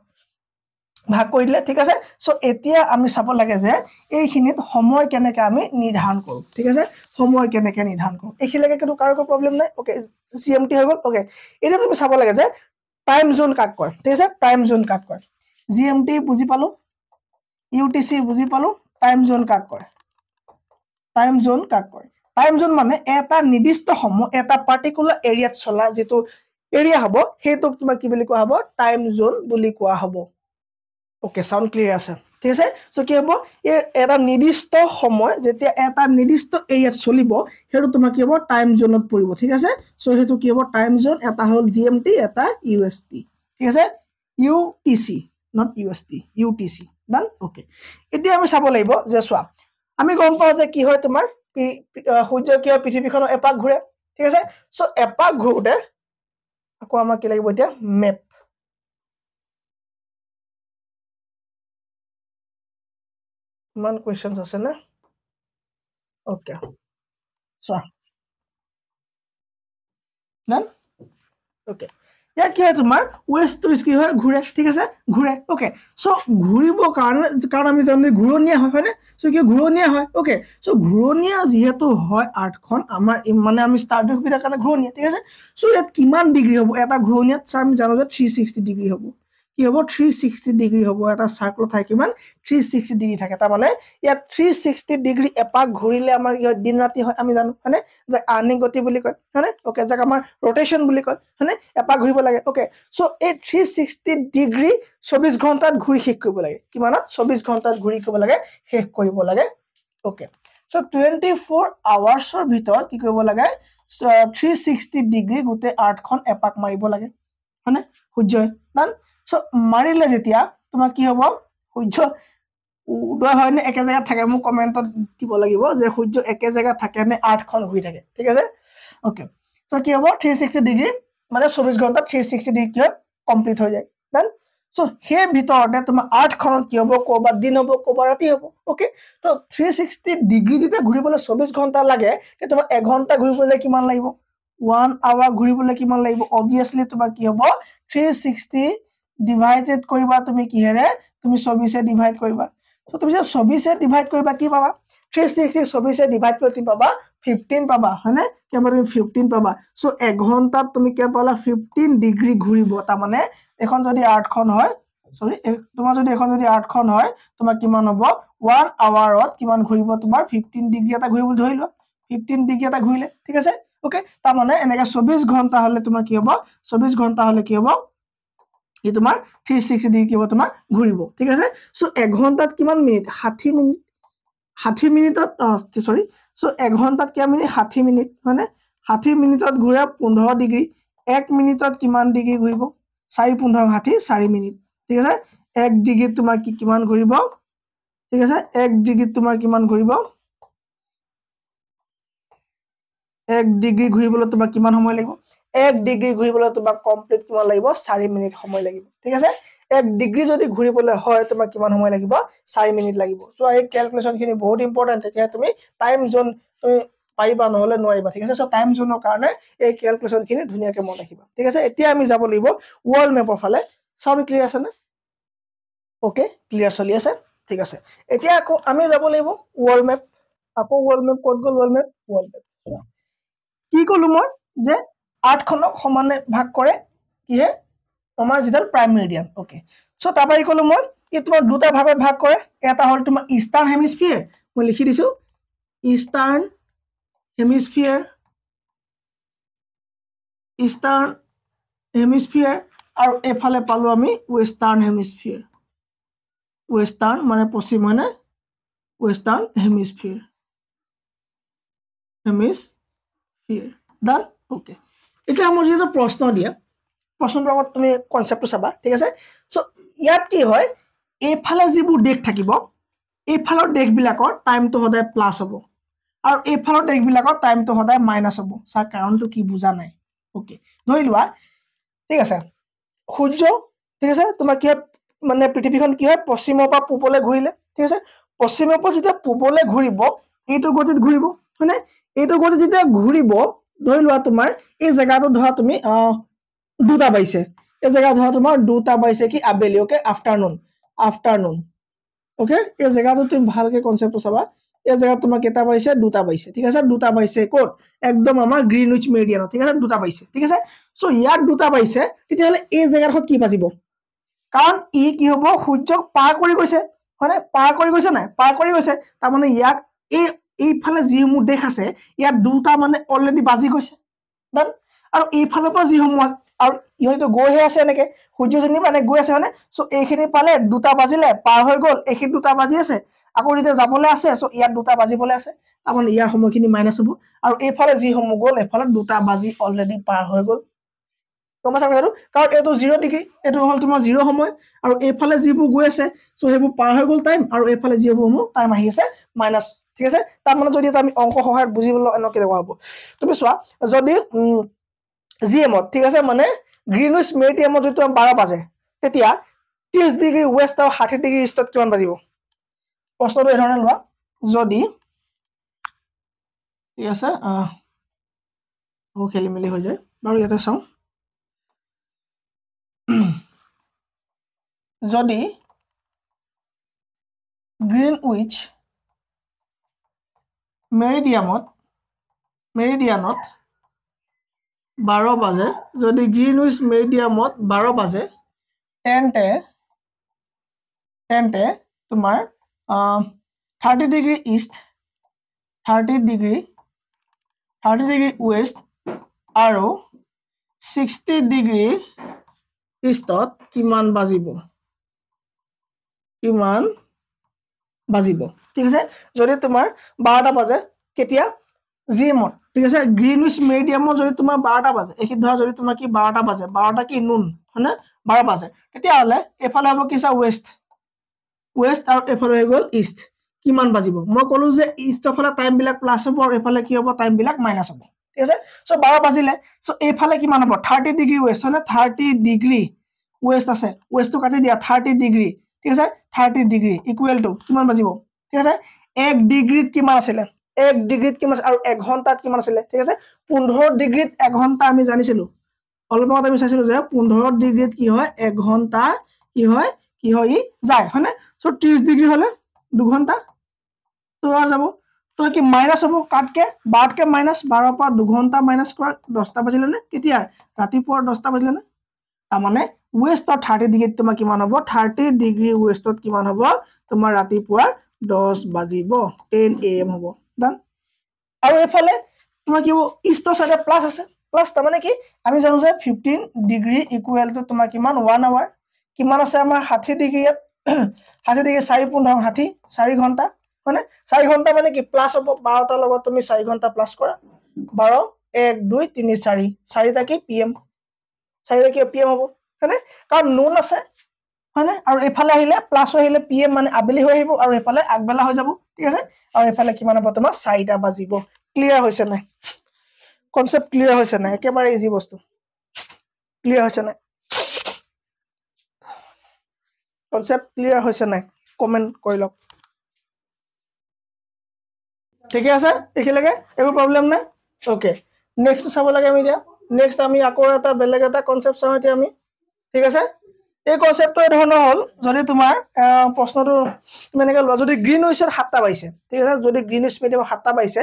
ভাগ কৰি দিলে ঠিক আছে সো এতিয়া আমি চাব লাগে যে এইখিনিত সময় কেনেকৈ আমি নিৰ্ধাৰণ কৰো ঠিক আছে সময় কেনেকৈ নিৰ্ধাৰণ কৰো এইখিলৈকে কোনো কাৰো প্ৰবলেম নাই ওকে GMT হৈ গ'ল ওকে এতিয়া তুমি চাব লাগে যে টাইম জোন কাক কয় ঠিক আছে টাইম জোন কাক কয় GMT বুজি পালো UTC বুজি পালো টাইম জোন কাক কয় টাইম জোন মানে এটা নিৰ্দিষ্ট সময় এটা পাৰ্টিকুলাৰ এৰিয়াত চলা যেটো এৰিয়া হ'ব হেতুক তোমাক কি বুলি কোৱা হ'ব টাইম জোন বুলি কোৱা হ'ব ওকে সাউন্ড ক্লিয়াৰ আছে ঠিক আছে সো কি হ'ব এটা নিৰ্দিষ্ট সময় যেতিয়া এটা নিৰ্দিষ্ট এৰিয়াত চলিব হেতু তোমাক কি হ'ব টাইম জোনত পৰিব ঠিক আছে সো হেতু কি হ'ব টাইম জোন এটা হ'ল GMT এটা UST ঠিক আছে UTC not UTC done okay এতিয়া আমি চাব লাগিব যে সোৱা আমি গম পাও যে কি হয় তোমাৰ সূৰ্য কি হয় পৃথিৱীখনৰ এপাক ঘূৰে ঠিক আছে সো এপাক ঘূৰোতে আকৌ আমাক কি লাগিব এতিয়া মেপ মান কোৱেশ্চনছ আছে না ওকে সোৱা ডান ওকে ইয়া কি হয় তোমাৰ ওয়েস্ট টু ইষ্ট কি হয় ঘূৰে ঠিক আছে ঘূৰে ওকে সো ঘূৰিব কাৰণ আমি জানো ঘূৰণীয়া হয় না সো কি ঘূৰণীয়া হয় ওকে সো ঘূৰণীয়া যেহেতু হয় আৰ্থখন আমাৰ মানে আমি ষ্টাৰ্ট সুবিধাৰ কাৰণে ঘূৰণীয়া ঠিক আছে সো ইয়াত কিমান ডিগ্ৰী হ'ব এটা ঘূৰণীয়াত আমি জানো যে 360 ডিগ্ৰী হ'ব কি হ'ব 360 ডিগ্ৰী হ'ব এটা সাৰ্কেল থাকে কিমান 360 ডিগ্ৰী থাকে তাৰ মানে ইয়াত 360 ডিগ্ৰী এপাক ঘূৰিলে আমাৰ দিন ৰাতি হয় আমি জানো হয়নে যে আৰ্নিং গতি বুলি কয় হয়নে ওকে যাক আমাৰ ৰটেশন বুলি কয় হয়নে এপাক ঘূৰিব লাগে ওকে সো এই 360 ডিগ্ৰী 24 ঘণ্টাত ঘূৰি শেষ কৰিব লাগে কিমানত 24 ঘণ্টাত ঘূৰি কৰিব লাগে শেষ কৰিব লাগে ওকে সো 24 আৱাৰ্ছৰ ভিতৰত কি কৰিব লাগে 360 ডিগ্ৰী গুতে আৰ্থখন এপাক মাৰিব লাগে হয়নে সূৰ্যই ডান সো মাৰিলে যেতিয়া তোমাক কি হ'ব সূৰ্য উদয় হয় নে একে জায়গাত থাকে মোক কমেন্টত দিব লাগিব যে সূৰ্য একে জায়গাত থাকে নে আৰ্থখন ঘূৰি থাকে ঠিক আছে ওকে সো কি হ'ব 360 ডিগ্ৰী মানে 24 ঘণ্টা 360 ডিগ্ৰী কি কমপ্লিট হৈ যায় ডান সো হে ভিতৰতে তোমাৰ আৰ্থখনত কি হ'ব কোবাৰ দিন হ'ব কোবাৰ ৰাতি হ'ব ওকে তো 360 ডিগ্ৰী যেতিয়া ঘূৰিবলৈ 24 ঘণ্টা লাগে তে তোমাৰ 1 ঘণ্টা ঘূৰিবলৈ কিমান লাগিব 1 আৱাৰ ঘূৰিবলৈ কিমান লাগিব obviously তোমাৰ কি হ'ব 360 ডিভাইডেড কৰিবা তুমি কিহেৰে তুমি 24 এ ডিভাইড কৰিবা সো তুমি যে 24 ডিভাইড কৰিবা কি পাবা 360 24 ডিভাইড কৰি তুমি পাবা 15 পাবা হয়নে কেৱল তুমি 15 পাবা সো 1 ঘন্টাত তুমি কি পালা 15 ডিগ্ৰী ঘূৰিব তাৰ মানে এখন যদি আৰ্টখন হয় সৰি তোমাৰ যদি এখন যদি আৰ্টখন হয় তোমাৰ কিমান হ'ব 1 আৱাৰত কিমান ঘূৰিব তোমাৰ 15 ডিগ্ৰী এটা ঘূৰিব ধৰি লোৱা 15 ডিগ্ৰী এটা ঘূৰিলে ঠিক আছে ওকে তাৰ মানে এনেকা 24 ঘন্টা হলে তোমাৰ কি হ'ব 24 ঘন্টা হলে কি হ'ব এই তোমাৰ 360 ডিগ্ৰী কি হ'ব তোমাৰ ঘূৰিব ঠিক আছে সো 1 ঘন্টাত কিমান মিনিট 60 মিনিট 60 মিনিটত সৰি সো 1 ঘন্টাত কিমান মিনিট 60 মিনিট হয়নে 60 মিনিটত ঘূৰে 15 ডিগ্ৰী 1 মিনিটত কিমান ডিগ্ৰী ঘূৰিব 4 15 60 4 মিনিট ঠিক আছে 1 ডিগ্ৰীত তোমাৰ কিমান ঘূৰিব ঠিক আছে 1 ডিগ্ৰীত তোমাৰ কিমান ঘূৰিব 1 ডিগ্ৰী ঘূৰিবলৈ তোমাৰ কিমান সময় লাগিব 1 ডিগ্ৰী ঘূৰিবলৈ তোমাৰ কমপ্লিট কিমান লাগিব 4 মিনিট সময় লাগিব ঠিক আছে 1 ডিগ্ৰী যদি ঘূৰিবলৈ হয় তোমাৰ কিমান সময় লাগিব 4 মিনিট লাগিব সো এই ক্যালকুলেশন খিনি বহুত ইম্পৰ্টেন্ট তেতিয়া তুমি টাইম জোন তুমি পাইবা নহলে নোৱাৰিবা ঠিক আছে সো টাইম জোনৰ কাৰণে এই ক্যালকুলেশন খিনি ধুনিয়াকে মন ৰাখিবা ঠিক আছে এতিয়া আমি যাব লাগিব ওয়াৰ্ল্ড ম্যাপৰ ফালে সাউন্ড ক্লিয়াৰ আছে না ওকে ক্লিয়াৰ চলি আছে ঠিক আছে এতিয়া আকৌ আমি যাব লাগিব ওয়ার্ল্ড ম্যাপ আকৌ ওয়ার্ল্ড ম্যাপ কোড গল ওয়ার্ল্ড ম্যাপ কি কলো মই যে 8 খনক সমানে ভাগ কৰে কি হে আমাৰ যেডাল প্ৰাইম মেৰিডিয়ান ওকে সো তাপাই কলো মই এই তোমাৰ দুটা ভাগত ভাগ কৰে এটা হল তোমাৰ ইষ্টাৰ্ণ হেমিস্ফিয়াৰ মই লিখি দিছো ইষ্টাৰ্ণ হেমিস্ফিয়াৰ আৰু এফালে পালো আমি ওয়েষ্টাৰ্ণ হেমিস্ফিয়াৰ মানে পশ্চিম মানে ওয়েষ্টাৰ্ণ হেমিস্ফিয়াৰ ডান ওকে এতিয়া আমাৰ যেটা প্ৰশ্ন দিয়ে প্ৰশ্নটোৰ আগত তুমি কনসেপ্টটো চাবা ঠিক আছে সো ইয়াত কি হয় এফালে যিবোৰ দেশ থাকিব এফালৰ দেশবিলাকৰ টাইমটো সদায় প্লাস হ'ব আৰু এফালৰ দেশবিলাকৰ টাইমটো সদায় মাইনাস হ'ব সাৰ কাৰণটো কি বুজা নাই ওকে ধৰি লোৱা ঠিক আছে সূৰ্য ঠিক আছে তোমাৰ কি মানে পৃথিৱীখন কি হয় পশ্চিমৰ পৰা পূবলৈ ঘূৰিলে ঠিক আছে পশ্চিমৰ পৰা যেতিয়া পূবলৈ ঘূৰিব এইটো গতিত ঘূৰিব হয়নে এইটো গতিত যেতিয়া ঘূৰিব ধৰি লোৱা তোমাৰ এই জায়গাটো ধৰা তুমি দুটা পাইছে এই জায়গা ধৰা তোমাৰ দুটা পাইছে কি আবেলি ওকে আফটাৰনুন ওকে এই জায়গাটো তুমি ভালকে কনসেপ্টটো চাবা এই জায়গা তোমাৰ কেটা পাইছে দুটা পাইছে ঠিক আছে দুটা পাইছে কোড একদম আমাৰ গ্ৰীনউইচ মেৰিডিয়ান ঠিক আছে দুটা পাইছে ঠিক আছে সো ইয়াত দুটা পাইছে তেতিয়াহলে এই জায়গাত কি বাজিব কাৰণ ই কি হ'ব সূৰ্যক পাৰ কৰি গৈছে হয়নে পাৰ কৰি গৈছে নাই পাৰ কৰি গৈছে তাৰ মানে ইয়াক এইফালে যিসমূহ দেশ আছে ইয়াত দুটা মানে অলৰেডি বাজি গৈছে দেন আৰু এইফালৰ পৰা যিসমূহ আৰু ইহঁতো গৈহে আছে এনেকে সূৰ্যজনী মানে গৈ আছে হয়নে সো এইখিনি পালে দুটা বাজিলে পাৰ হৈ গল এইখিনি দুটা বাজি আছে আকৌ যেতিয়া যাবলৈ আছে সো ইয়াত দুটা বাজিবলৈ আছে তাৰ মানে ইয়াৰ সময়খিনি মাইনাস হ'ব আৰু এইফালে যিসমূহ গল এফালে দুটা বাজি অলৰেডি পাৰ হৈ গল কমা চাগৰু কাৰণ এটো 0 ডিগ্ৰী এটো হল তোমাৰ 0 সময় আৰু এইফালে যিবোৰ গৈ আছে সো হেবু পাৰ হৈ গল টাইম আৰু এইফালে যিবোৰ টাইম আহি আছে মাইনাস ঠিক আছে তাৰ মানে যদি আমি অংক সহায়ত বুজিবলৈ এনেকে দেৱা হ'ব তুমি চোৱা যদি জিএমত ঠিক আছে মানে গ্ৰীনউইচ মেৰিডিয়ামত যদি 12 বাজে তেতিয়া 30 ডিগ্ৰী ওয়েস্ট আৰু 60 ডিগ্ৰী ইষ্টত কিমান বাজিব প্ৰশ্নটো এই ধৰণে লোৱা যদি ঠিক আছে খেলি মেলি হৈ যায় বাৰু ইয়াতে চাও যদি গ্ৰীনউইচ মেৰিডিয়ানত 12 বাজে যদি গ্ৰীনউইচ মেৰিডিয়ামত 12 বাজে তেন্তে তোমাৰ 30 ডিগ্ৰী ইষ্ট 30 ডিগ্ৰী ওয়েস্ট আৰু 60 ডিগ্ৰী ইষ্টত কিমান বাজিব ঠিক আছে যদি তোমাৰ 12টা বাজে কেতিয়া জিএমত ঠিক আছে গ্ৰীনউইচ মেৰিডিয়ামত যদি তোমাৰ 12টা বাজে একি ধৰা যদি তোমাৰ কি 12টা বাজে 12টা কি নুন হয়নে 12 বাজে তেতিয়া হলে এফালে হ'ব কিসা ওয়েস্ট আৰু এফালে হৈ গল ইষ্ট কিমান বাজিব মই কলো যে ইষ্টৰ ফালে টাইম বিলাক প্লাস হ'ব আৰু এফালে কি হ'ব টাইম বিলাক মাইনাস হ'ব ঠিক আছে সো 12 বাজিলে সো এফালে কিমান হ'ব 30 ডিগ্ৰী ওয়েস্ট হয়নে 30 ডিগ্ৰী ওয়েস্ট আছে ওয়েস্টটো কাটি দিয়া 30 ডিগ্ৰী ঠিক আছে 30 ডিগ্ৰী ইকুৱেল টু কিমান বাজিব ঠিক আছে 1 ডিগ্ৰীত কিমান আছিল 1 ডিগ্ৰীত কিমান আৰু 1 ঘন্টাত কিমান আছিল ঠিক আছে 15 ডিগ্ৰীত 1 ঘন্টা আমি জানিছিলো অলপত আমি চাইছিলো যে 15 ডিগ্ৰীত কি হয় 1 ঘন্টা কি হয় ই যায় হয়নে সো 30 ডিগ্ৰী হলে 2 ঘন্টা 2 আৱাৰ যাব তো কি মাইনাছ হ'ব কাটকে 12কে মাইনাছ 12 পৰা 2 ঘন্টা মাইনাছ কৰা 10টা বাজিলে নে কেতিয়া ৰাতিপুৱা 10টা বাজিলে নে তাৰমানে ওয়েষ্টত 30 ডিগ্ৰীত তোমাৰ কিমান হ'ব 30 ডিগ্ৰী ওয়েষ্টত কিমান হ'ব তোমাৰ ৰাতিপুৱা 10 বাজিব 10 am হ'ব ডান আৰু এফালে তোমাৰ কি হ'ব ইষ্টৰ সাইডে প্লাস আছে প্লাস তাৰমানে কি আমি জানো যে 15 ডিগ্ৰী ইকুৱেল টু তোমাৰ কিমান 1 আৱাৰ কিমান আছে আমাৰ 60 ডিগ্ৰী 60 ডিগ্ৰী 4 60 4 ঘন্টা মানে 4 ঘন্টা মানে কি প্লাস হ'ব 12টা লগত তুমি 4 ঘন্টা প্লাস কৰা 12 1 2 3 4 4টা কি pm 4টা কি pm হ'ব হয়নে কাৰণ নুন আছে হয়নে আৰু এফালে আহিলে প্লাস আহিলে pm মানে আবেলি হৈ আহিব আৰু এফালে আগবেলা হৈ যাব ঠিক আছে আৰু এফালে কিমান হ'ব তোমাৰ 4টা বাজিব ক্লিয়াৰ হৈছে নাই কনসেপ্ট ক্লিয়াৰ হৈছে নাই একেবাৰে ইজি বস্তু ক্লিয়াৰ হৈছে নাই কনসেপ্ট ক্লিয়াৰ হৈছে নাই কমেন্ট কৰি লওক ঠিক আছে একেলগে একো প্ৰবলেম নাই ওকে নেক্সট চাব লাগে আমি দিয়া নেক্সট আমি আকৌ এটা বেলেগ এটা কনসেপ্ট চাও এতিয়া আমি ঠিক আছে এই কনসেপ্টটো এই ধৰণৰ হল যদি তোমাৰ প্ৰশ্নটো তুমি এনেকৈ যদি গ্ৰীন উইচৰ 7টা পাইছে ঠিক আছে যদি গ্ৰীন উইচ মিডিয়াম 7টা পাইছে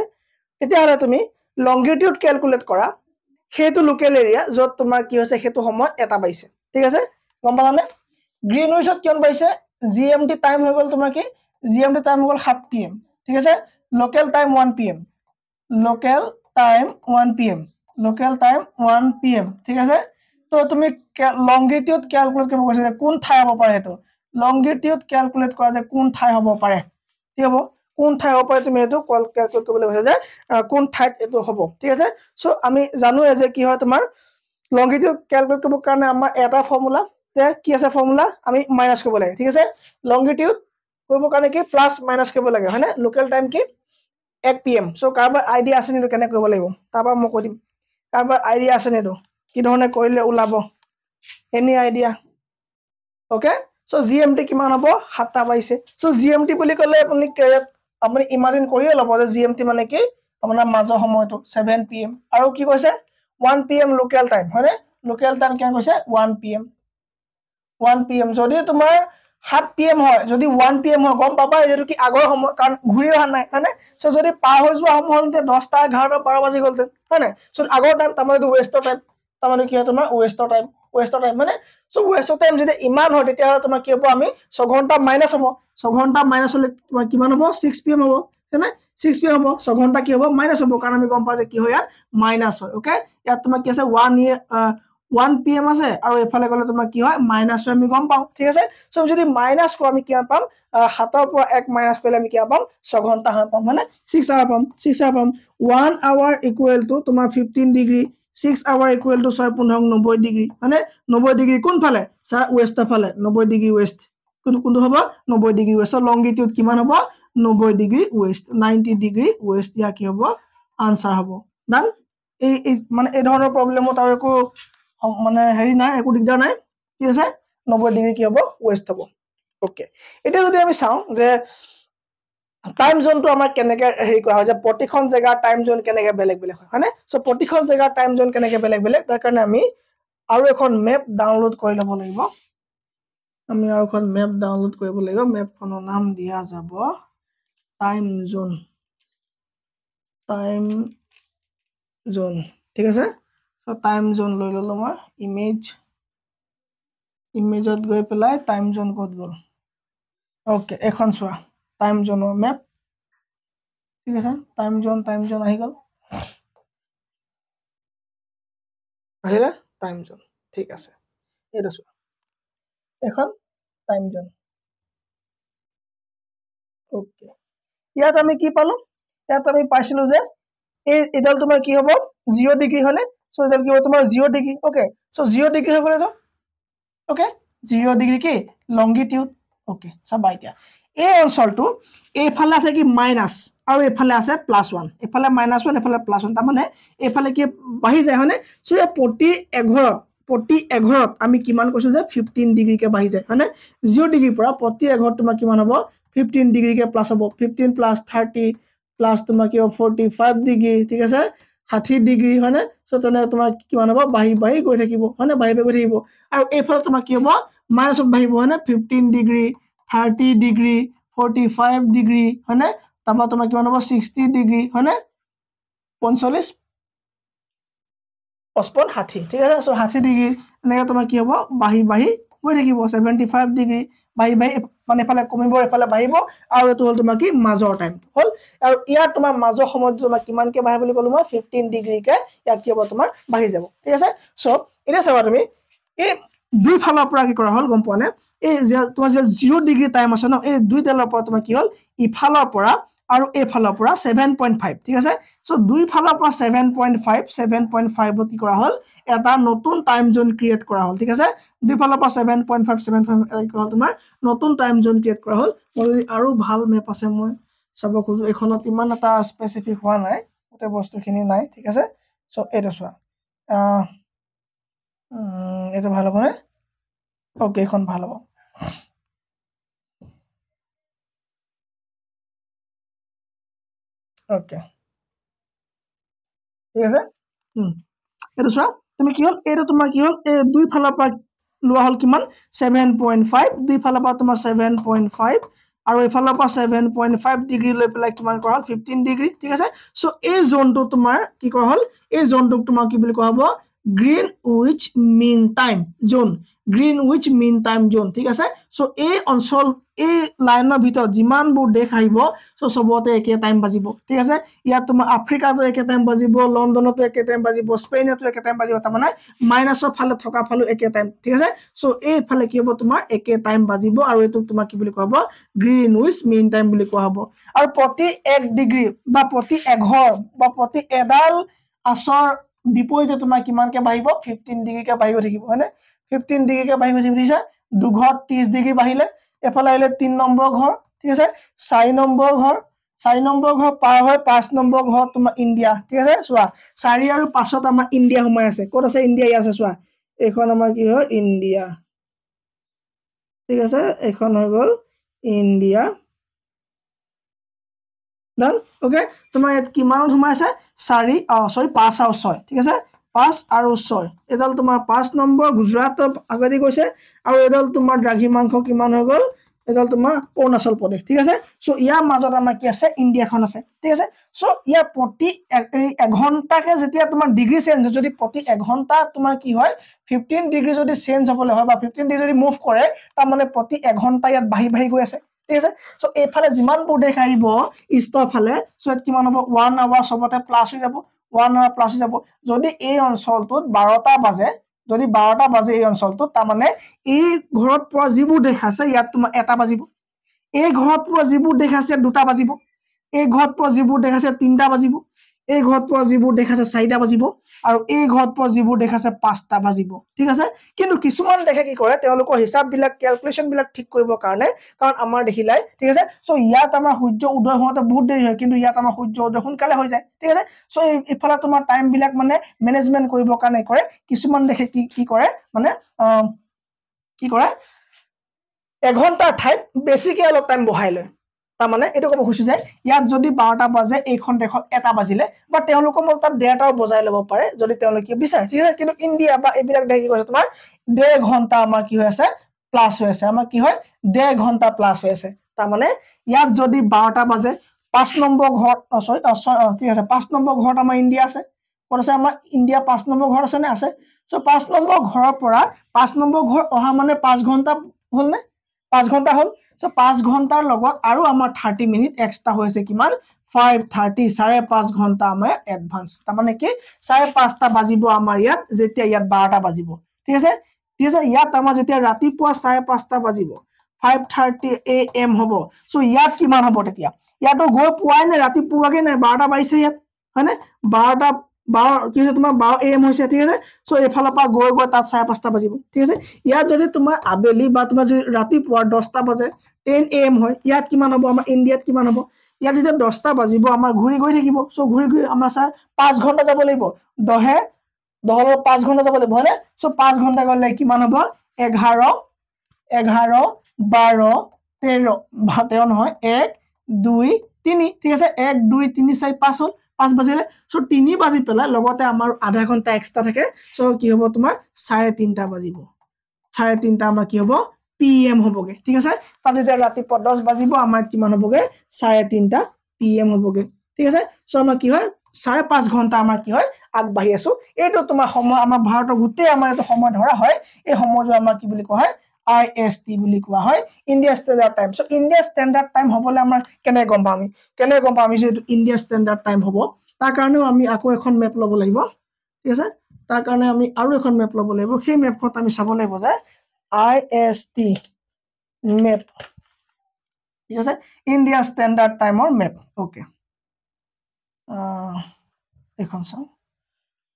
তেতিয়া হলে তুমি লংগিটিউড ক্যালকুলেট কৰা হেতু লোকেল এৰিয়া যত তোমাৰ কি হৈছে হেতু সময় এটা পাইছে ঠিক আছে গম পালানে গ্ৰীন উইচত কিমান পাইছে জিএমটি টাইম হৈ গল তোমাৰ কি জিএমটি টাইম হৈ গল 7 pm ঠিক আছে local time 1 pm local time 1 pm local time 1 pm ঠিক আছে তো তুমি লংগিটিউড ক্যালকুলেট কৰিব কৈছে যে কোন ঠাই হ'ব পাৰে হেতু লংগিটিউড ক্যালকুলেট কৰা যে কোন ঠাই হ'ব পাৰে কি হ'ব কোন ঠাই হ'ব পাৰে তুমি এটো ক্যালকুলেট কৰিবলৈ কৈছে যে কোন ঠাইত এটো হ'ব ঠিক আছে সো আমি জানো যে কি হয় তোমাৰ লংগিটিউড ক্যালকুলেট কৰিব কাৰণে আমাৰ এটা ফৰ্মুলা তে কি আছে ফৰ্মুলা আমি মাইনাস কৰিব লাগে ঠিক আছে লংগিটিউড কৰিব কাৰণে কি প্লাস মাইনাস কৰিব লাগে হয়নে লোকেল টাইম কি 1 pm সো কাৰবাৰ আইডিয়া আছে নেটো কেনে কৰিব লাগিব তাৰপৰা মই কৈ দিম কাৰবাৰ আইডিয়া আছে নেটো কি ধৰণে কৰিলে ওলাব any idea okay so GMT কিমান হ'ব 7টা পাইছে সো জিএমটি বুলি ক'লে আপুনি ইমাজিন কৰিয়ে ল'ব যে জিএমটি মানে কি আপোনাৰ মাজৰ সময়টো 7 pm আৰু কি কৈছে 1 pm লোকেল টাইম হয়নে লোকেল টাইম কি কৈছে 1 pm 1 pm যদি তোমাৰ 7 pm হয় যদি 1 pm হয় গম পাবা যেটো কি আগৰ সময় কাৰণ ঘূৰি অহা নাই হয়নে সো যদি পাৰ হৈ যোৱা সময় হলতে 10টা 11টা 12 বাজি গলতে হয়নে সো আগৰ টাইম তামানে ওয়েষ্টৰ টাইম তামানে কি হয় তোমাৰ ওয়েষ্টৰ টাইম মানে সো ওয়েষ্টৰ টাইম যদি ইমান হয় তেতিয়া তোমাৰ কি হ'ব আমি 6 ঘন্টা মাইনাস হ'ব 6 ঘন্টা মাইনাস হলে তোমাৰ কিমান হ'ব 6 pm হ'ব হয়নে 6 pm হ'ব 6 ঘন্টা কি হ'ব মাইনাস হ'ব কাৰণ আমি গম পাওঁ যে কি হয় ইয়াত মাইনাস হয় ওকে ইয়াত তোমাৰ কি আছে 1 pm আছে আৰু এফালে গলে তোমাৰ কি হয় মাইনাস হয় আমি গম পাওঁ ঠিক আছে সো যদি মাইনাস কৰো আমি কি পাম 7 পৰা 1 মাইনাস কৰিলে আমি কি পাম 6 ঘন্টা পাম মানে 6 আৱাৰ পাম 6 আৱাৰ পাম 1 আৱাৰ ইকুৱেল টু তোমাৰ 15 ডিগ্ৰী 6 আৱাৰ ইকুৱেল টু 6 15 90 ডিগ্ৰী মানে 90 ডিগ্ৰী কোন ফালে স্যাৰ ওয়েষ্টৰ ফালে 90 ডিগ্ৰী ওয়েষ্ট কোনটো হ'ব 90 ডিগ্ৰী ওয়েষ্ট লংগিটিউড কিমান হ'ব 90 ডিগ্ৰী ওয়েষ্ট 90 ডিগ্ৰী ওয়েষ্ট ইয়া কি হ'ব আনসাৰ হ'ব ডান এই মানে এই ধৰণৰ প্ৰবলেমত আৰু একো মানে হেৰি নাই একো দিগদাৰ নাই ঠিক আছে 90 ডিগ্ৰী কি হ'ব ওয়েষ্ট হ'ব ওকে এটা যদি আমি চাও যে টাইম জোনটো আমাৰ কেনেকে হেৰি কৰা হয় যে প্ৰতিখন জায়গাৰ টাইম জোন কেনেকে বেলেগ বেলেগ হয় হয়নে সো প্ৰতিখন জায়গাৰ টাইম জোন কেনেকে বেলেগ বেলেগ তাৰ কাৰণে আমি আৰু এখন মেপ ডাউনলোড কৰি ল'ব লাগিব আমি আৰু এখন মেপ ডাউনলোড কৰিব লাগিব মেপখনৰ নাম দিয়া যাব টাইম জোন ঠিক আছে সো টাইম জোন লৈ ললো মই ইমেজত গৈ পেলাই টাইম জোন ক'ত গ'ল ওকে এখন চোৱা টাইম জোনৰ মেপ ঠিক আছে টাইম জোন আহি গ'ল আহিলে টাইম জোন ঠিক আছে এটা চোৱা এখন টাইম জোন ওকে ইয়াত আমি কি পালো ইয়াত আমি পাইছিলো যে এই এডাল তোমাৰ কি হ'ব 0 ডিগ্ৰী হলে সো এডাল কি হ'ব তোমাৰ 0 ডিগ্ৰী ওকে সো 0 ডিগ্ৰী হৈ গলে তো ওকে 0 ডিগ্ৰী কি লংগিটিউড ওকে চাবা এতিয়া এই অঞ্চলটো এইফালে আছে কি মাইনাস আৰু এইফালে আছে +1 এইফালে -1 এইফালে +1 তাৰ মানে এইফালে কি বাঢ়ি যায় হয়নে সো এই প্ৰতি এঘৰত আমি কিমান কৈছো যে 15 ডিগ্ৰী কে বাঢ়ি যায় হয়নে 0 ডিগ্ৰী পৰা প্ৰতি এঘৰত তোমাৰ কিমান হ'ব 15 ডিগ্ৰী কে প্লাস হ'ব 15 + 30 প্লাস তোমাৰ কি হ'ব 45 ডিগ্ৰী ঠিক আছে 60 ডিগ্ৰী হয়নে সো তেনে তোমাৰ কিমান হ'ব বাঢ়ি গৈ থাকিব হয়নে বাঢ়ি গৈ থাকিব আৰু এইফালে তোমাৰ কি হ'ব মাইনাসত বাঢ়িব হয়নে 15 ডিগ্ৰী 30 ডিগ্ৰী 45 ডিগ্ৰী হয়নে তাৰপৰা তোমাৰ কিমান হ'ব 60 ডিগ্ৰী হয়নে 45 55 60 ঠিক আছে সো 60 ডিগ্ৰী এনেকৈ তোমাৰ কি হ'ব বাঢ়ি বাঢ়ি গৈ থাকিব 75 ডিগ্ৰী বাঢ়ি বাঢ়ি মানে এফালে কমিব এফালে বাঢ়িব আৰু এটো হ'ল তোমাৰ কি মাজৰ টাইম হ'ল আৰু ইয়াত তোমাৰ মাজৰ সময়ত তোমাৰ কিমানকে বাঢ়ে বুলি ক'লো মই 15 ডিগ্ৰীকে ইয়াত কি হ'ব তোমাৰ বাঢ়ি যাব ঠিক আছে সো এটা চাবা তুমি এই দুই ফালৰ পৰা কি কৰা হ'ল গম পোৱা নে এই যে তোমাৰ যে 0 ডিগ্ৰী টাইম আছে ন এই দুই তেলৰ পৰা তোমাৰ কি হ'ল ইফালৰ পৰা আৰু এফালৰ পৰা 7.5 ঠিক আছে সো দুই ফালৰ পৰা 7.5 কি কৰা হ'ল এটা নতুন টাইম জোন ক্ৰিয়েট কৰা হ'ল ঠিক আছে দুই ফালৰ পৰা 7.5 কি হ'ল তোমাৰ নতুন টাইম জোন ক্ৰিয়েট কৰা হ'ল মই আৰু ভাল মেপ আছে মই চাব খুজো এখনত ইমান এটা স্পেসিফিক হোৱা নাই ওতে বস্তুখিনি নাই ঠিক আছে সো এটা চোৱা এটা ভাল হ'ব নে ওকে এখন ভাল হ'ব ওকে ঠিক আছে এটা চোৱা তুমি কি হ'ল এটা তোমাৰ কি হ'ল এই দুই ফালৰ পৰা লোৱা হ'ল কিমান 7.5 দুই ফালৰ পৰা তোমাৰ 7.5 আৰু এফালৰ পৰা 7.5 ডিগ্ৰী লৈ পেলাই কিমান কৰা হ'ল 15 ডিগ্ৰী ঠিক আছে সো এই জোনটো তোমাৰ কি কৰা হ'ল এই জোনটোক তোমাৰ কি বুলি কোৱা হ'ব গ্ৰীনউইচ মিন টাইম জোন গ্ৰীনউইচ মিন টাইম জোন ঠিক আছে সো এই অঞ্চল এই লাইনৰ ভিতৰত যিমানবোৰ দেশ আহিব সো সবতে একে টাইম বাজিব ঠিক আছে ইয়াত তোমাৰ আফ্ৰিকাতো একে টাইম বাজিব লণ্ডনতো একে টাইম বাজিব স্পেইনতো একে টাইম বাজিব তাৰ মানে মাইনাসৰ ফালে থকা ফালে একে টাইম ঠিক আছে সো এই ফালে কি হ'ব তোমাৰ একে টাইম বাজিব আৰু এটো তোমাৰ কি বুলি কোৱা হ'ব গ্ৰীনউইচ মিন টাইম বুলি কোৱা হ'ব আৰু প্ৰতি 1 ডিগ্ৰী বা প্ৰতি এঘৰ বা প্ৰতি এডাল আছৰ বিপৰীতে তোমাৰ কিমানকে বাঢ়িব 15 ডিগ্ৰীকে বাঢ়িব থাকিব হয়নে 15 ডিগ্ৰীকে বাঢ়িব থাকিব দুঘৰ 30 ডিগ্ৰী বাঢ়িলে এফালে আহিলে 3 নম্বৰ ঘৰ ঠিক আছে 4 নম্বৰ ঘৰ 4 নম্বৰ ঘৰ পাৰ হয় 5 নম্বৰ ঘৰ তোমাৰ ইন্ডিয়া ঠিক আছে চোৱা 4 আৰু 5ত আমাৰ ইন্ডিয়া সোমাই আছে ক'ত আছে ইন্ডিয়া ইয়াত আছে চোৱা এখন আমাৰ কি হয় ইন্ডিয়া ঠিক আছে এখন হৈ গ'ল ইন্ডিয়া ডান ওকে তোমাৰ ইয়াত কিমানত সোমাই আছে 5 আৰু 6 ঠিক আছে 5 আৰু 6 এডাল তোমাৰ 5 নম্বৰ গুজৰাটৰ আগদি গৈছে আৰু এডাল তোমাৰ দ্ৰাঘিমাংশ কিমান হৈ গ'ল এডাল তোমাৰ অৰুণাচল প্ৰদেশ ঠিক আছে সো ইয়াৰ মাজত আমাৰ কি আছে ইন্ডিয়াখন আছে ঠিক আছে সো ইয়াৰ প্ৰতি 1 ঘন্টাকে যেতিয়া তোমাৰ ডিগ্ৰী চেঞ্জ যদি প্ৰতি 1 ঘন্টা তোমাৰ কি হয় 15 ডিগ্ৰী যদি চেঞ্জ হ'বলৈ হয় বা 15 ডিগ্ৰী যদি মুভ কৰে তাৰ মানে প্ৰতি 1 ঘন্টা ইয়াত বাঢ়ি বাঢ়ি গৈ আছে ঠিক আছে সো এইফালে যিমানবোৰ দেশ আহিব ইষ্টৰ ফালে সো ইয়াত কিমান হ'ব 1 আৱাৰ সবতে প্লাস হৈ যাব 1 আৱাৰ প্লাস হৈ যাব যদি এই অঞ্চলটোত 12টা বাজে যদি 12টা বাজে এই অঞ্চলটোত তাৰ মানে এই ঘৰত পৰা যিবোৰ দেশ আছে ইয়াত তোমাৰ এটা বাজিব এই ঘৰত পৰা যিবোৰ দেশ আছে দুটা বাজিব এই ঘৰত পৰা যিবোৰ দেশ আছে তিনটা বাজিব এই ঘৰত পৰা যিবোৰ দেশ আছে চাৰিটা বাজিব আৰু এই ঘৰত পৰা যিবোৰ দেশ আছে পাঁচটা বাজিব ঠিক আছে কিন্তু কিছুমান দেখে কি কৰে তেওঁলোকৰ হিসাব বিলাক ক্যালকুলেশন বিলাক ঠিক কৰিবৰ কাৰণে কাৰণ আমাৰ দেখিলাই ঠিক আছে সো ইয়াত আমাৰ সূৰ্য উদয় হোৱাতে বহুত দেৰি হয় কিন্তু ইয়াত আমাৰ সূৰ্য উদয় সোনকালে হৈ যায় ঠিক আছে সো ইফালে তোমাৰ টাইম বিলাক মানে ম্যানেজমেন্ট কৰিবৰ কাৰণে কৰে কিছুমান দেখে কি কৰে মানে কি কৰে 1 ঘন্টাৰ ঠাইত বেছিকে অলপ টাইম বহাই লয় তাৰ মানে এটো ক'ব খুজিছো যে ইয়াত যদি 12টা বাজে এইখন দেখত এটা বাজিলে বা তেওঁলোকৰ মল তাত 1.5টাও বজাই ল'ব পাৰে যদি তেওঁলোকে বিচাৰে ঠিক আছে কিন্তু ইন্ডিয়া বা এইবিলাক দেখি কৈছে তোমাৰ 1.5 ঘন্টা আমাৰ কি হৈ আছে প্লাস হৈ আছে আমাৰ কি হয় 1.5 ঘন্টা প্লাস হৈ আছে তাৰ মানে ইয়াত যদি 12টা বাজে 5 নম্বৰ ঘৰ সৰি ঠিক আছে 5 নম্বৰ ঘৰত আমাৰ ইন্ডিয়া আছে ক'ত আছে আমাৰ ইন্ডিয়া 5 নম্বৰ ঘৰ আছে নে আছে সো 5 নম্বৰ ঘৰৰ পৰা 5 নম্বৰ ঘৰ অহা মানে 5 ঘন্টা হ'ল নে 5 ঘন্টা হ'ল সো 5 ঘন্টাৰ লগত আৰু আমাৰ 30 মিনিট এক্সট্ৰা হৈছে কিমান 5:30 5.5 ঘন্টা আমাৰ এডভান্স তাৰ মানে কি 5:30টা বাজিব আমাৰ ইয়াত যেতিয়া ইয়াত 12টা বাজিব ঠিক আছে ইয়াত আমাৰ যেতিয়া ৰাতিপুৱা 5:30টা বাজিব 5:30 AM হ'ব সো ইয়াত কিমান হ'ব তেতিয়া ইয়াতো গৈ পোৱাই নাই ৰাতিপুৱাকে নাই 12টা বাজিছে ইয়াত হয়নে 12টা 12 কি হৈছে তোমাৰ 12 AM হৈছে ঠিক আছে সো এফালৰ পৰা গৈ গৈ তাত 5:30টা বাজিব ঠিক আছে ইয়াত যদি তোমাৰ আবেলি বা তোমাৰ যদি ৰাতিপুৱা 10টা বাজে 10 AM হয় ইয়াত কিমান হ'ব আমাৰ ইন্ডিয়াত কিমান হ'ব ইয়াত যেতিয়া 10টা বাজিব আমাৰ ঘূৰি গৈ থাকিব সো ঘূৰি গৈ আমাৰ 5 ঘন্টা যাব লাগিব 10 5 ঘন্টা যাব লাগিব হয়নে সো 5 ঘন্টা গলে কিমান হ'ব 11 12 13 নহয় 1 2 3 ঠিক আছে 1 2 3 4 5 হ'ল 5 বাজিলে সো 3 বাজি পেলাই লগতে আমাৰ আধা ঘন্টা এক্সট্ৰা থাকে সো কি হ'ব তোমাৰ 3:30টা বাজিব 3:30টা আমাৰ কি হ'ব PM হ'বগে ঠিক আছে তাত যেতিয়া ৰাতিপুৱা 10 বাজিব আমাৰ কিমান হ'বগে 3:30 PM হ'বগে ঠিক আছে সো আমাৰ কি হয় 5.5 ঘন্টা আমাৰ কি হয় আগবাঢ়ি আছো এইটো তোমাৰ সময় আমাৰ ভাৰতৰ গোটেই আমাৰ এটা সময় ধৰা হয় এই সময়টো আমাৰ কি বুলি কোৱা হয় IST বুলি কোৱা হয় India standard time so India standard time হ'বলে আমাৰ কেনে গম পাম আমি যে ইন্ডিয়া ষ্টেণ্ডাৰ্ড টাইম হ'ব তাৰ কাৰণেও আমি আকৌ এখন মেপ ল'ব লাগিব ঠিক আছে তাৰ কাৰণে আমি আৰু এখন মেপ ল'ব লাগিব সেই মেপখন আমি চাব লাগিব যে IST মেপ ঠিক আছে ইন্ডিয়া ষ্টেণ্ডাৰ্ড টাইমৰ মেপ ওকে এখন চাও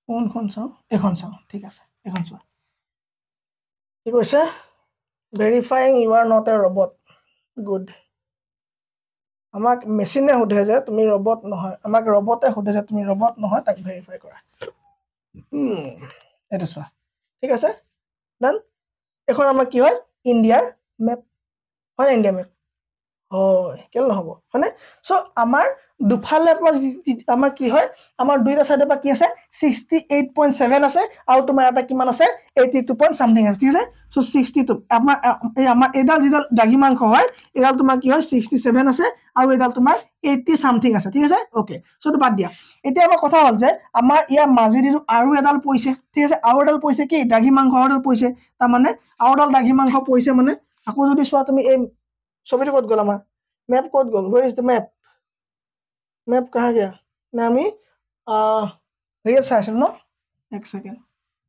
কোনখন চাও এখন চাও ঠিক আছে এখন চাও কি কৈছে verifying you are not a robot good আমাক মেচিনে সোধে যে তুমি ৰবট নহয় আমাক ৰবটে সোধে যে তুমি ৰবট নহয় তাক ভেৰিফাই কৰা এটা চোৱা ঠিক আছে ডান এখন আমাৰ কি হয় ইণ্ডিয়াৰ মেপ হয় ইণ্ডিয়া মেপ হয় কেল নহব হয়নে সো আমাৰ দুফালে আমাৰ কি হয় আমাৰ দুইটা সাইডৰ পৰা কি আছে 68.7 আছে আৰু তোমাৰ এটা কিমান আছে 82 পইণ্ট সামথিং আছে ঠিক আছে সো 62 আমাৰ এডাল যিডাল দ্ৰাঘিমাংশ হয় এডাল তোমাৰ কি হয় 67 আছে আৰু এডাল তোমাৰ 80 সামথিং আছে ঠিক আছে ওকে সো তো বাদ দিয়া এতিয়া আমাৰ কথা হ'ল যে আমাৰ ইয়াৰ মাজেদি আৰু এডাল পইছে ঠিক আছে আৰু এডাল পইছে কি দ্ৰাঘিমাংশ আৰু এডাল পইছে তাৰ মানে আৰু এডাল দ্ৰাঘিমাংশ পইছে মানে আকৌ যদি চোৱা তুমি এই ছবিটো কত গল আমাৰ मैप कौन गोल where is the map map कहाँ गया ना আমি ৰিয়েল চাইছিলো ন এক সেকেন্ড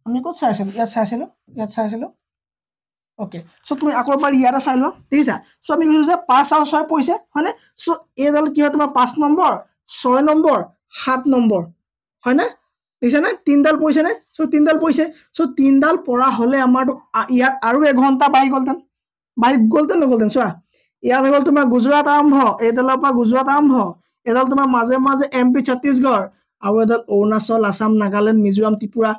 আমি কত চাইছিলো ইয়াত চাইছিলো ওকে সো তুমি আকৌ এবাৰ ইয়াতে চাই লোৱা ঠিক আছে সো আমি কৈছো যে 5 আৰু 6 পইছে হয়নে সো এডাল কি হয় তোমাৰ 5 নম্বৰ 6 নম্বৰ 7 নম্বৰ হয় না দিছে না তিনডাল পইছে নে সো তিনডাল পইছে সো তিনডাল পৰা হলে আমাৰ ইয়াত আৰু 1 ঘন্টা বাই গলতেন নগলতেন চোৱা ইয়াত হল তোমাৰ গুজৰাট আৰম্ভ এডালৰ পৰা গুজৰাট আৰম্ভ এডাল তোমাৰ মাজে মাজে MP ছত্তীশগড় আৰু এডাল অৰুণাচল আসাম নাগালেণ্ড মিজোৰাম ত্ৰিপুৰা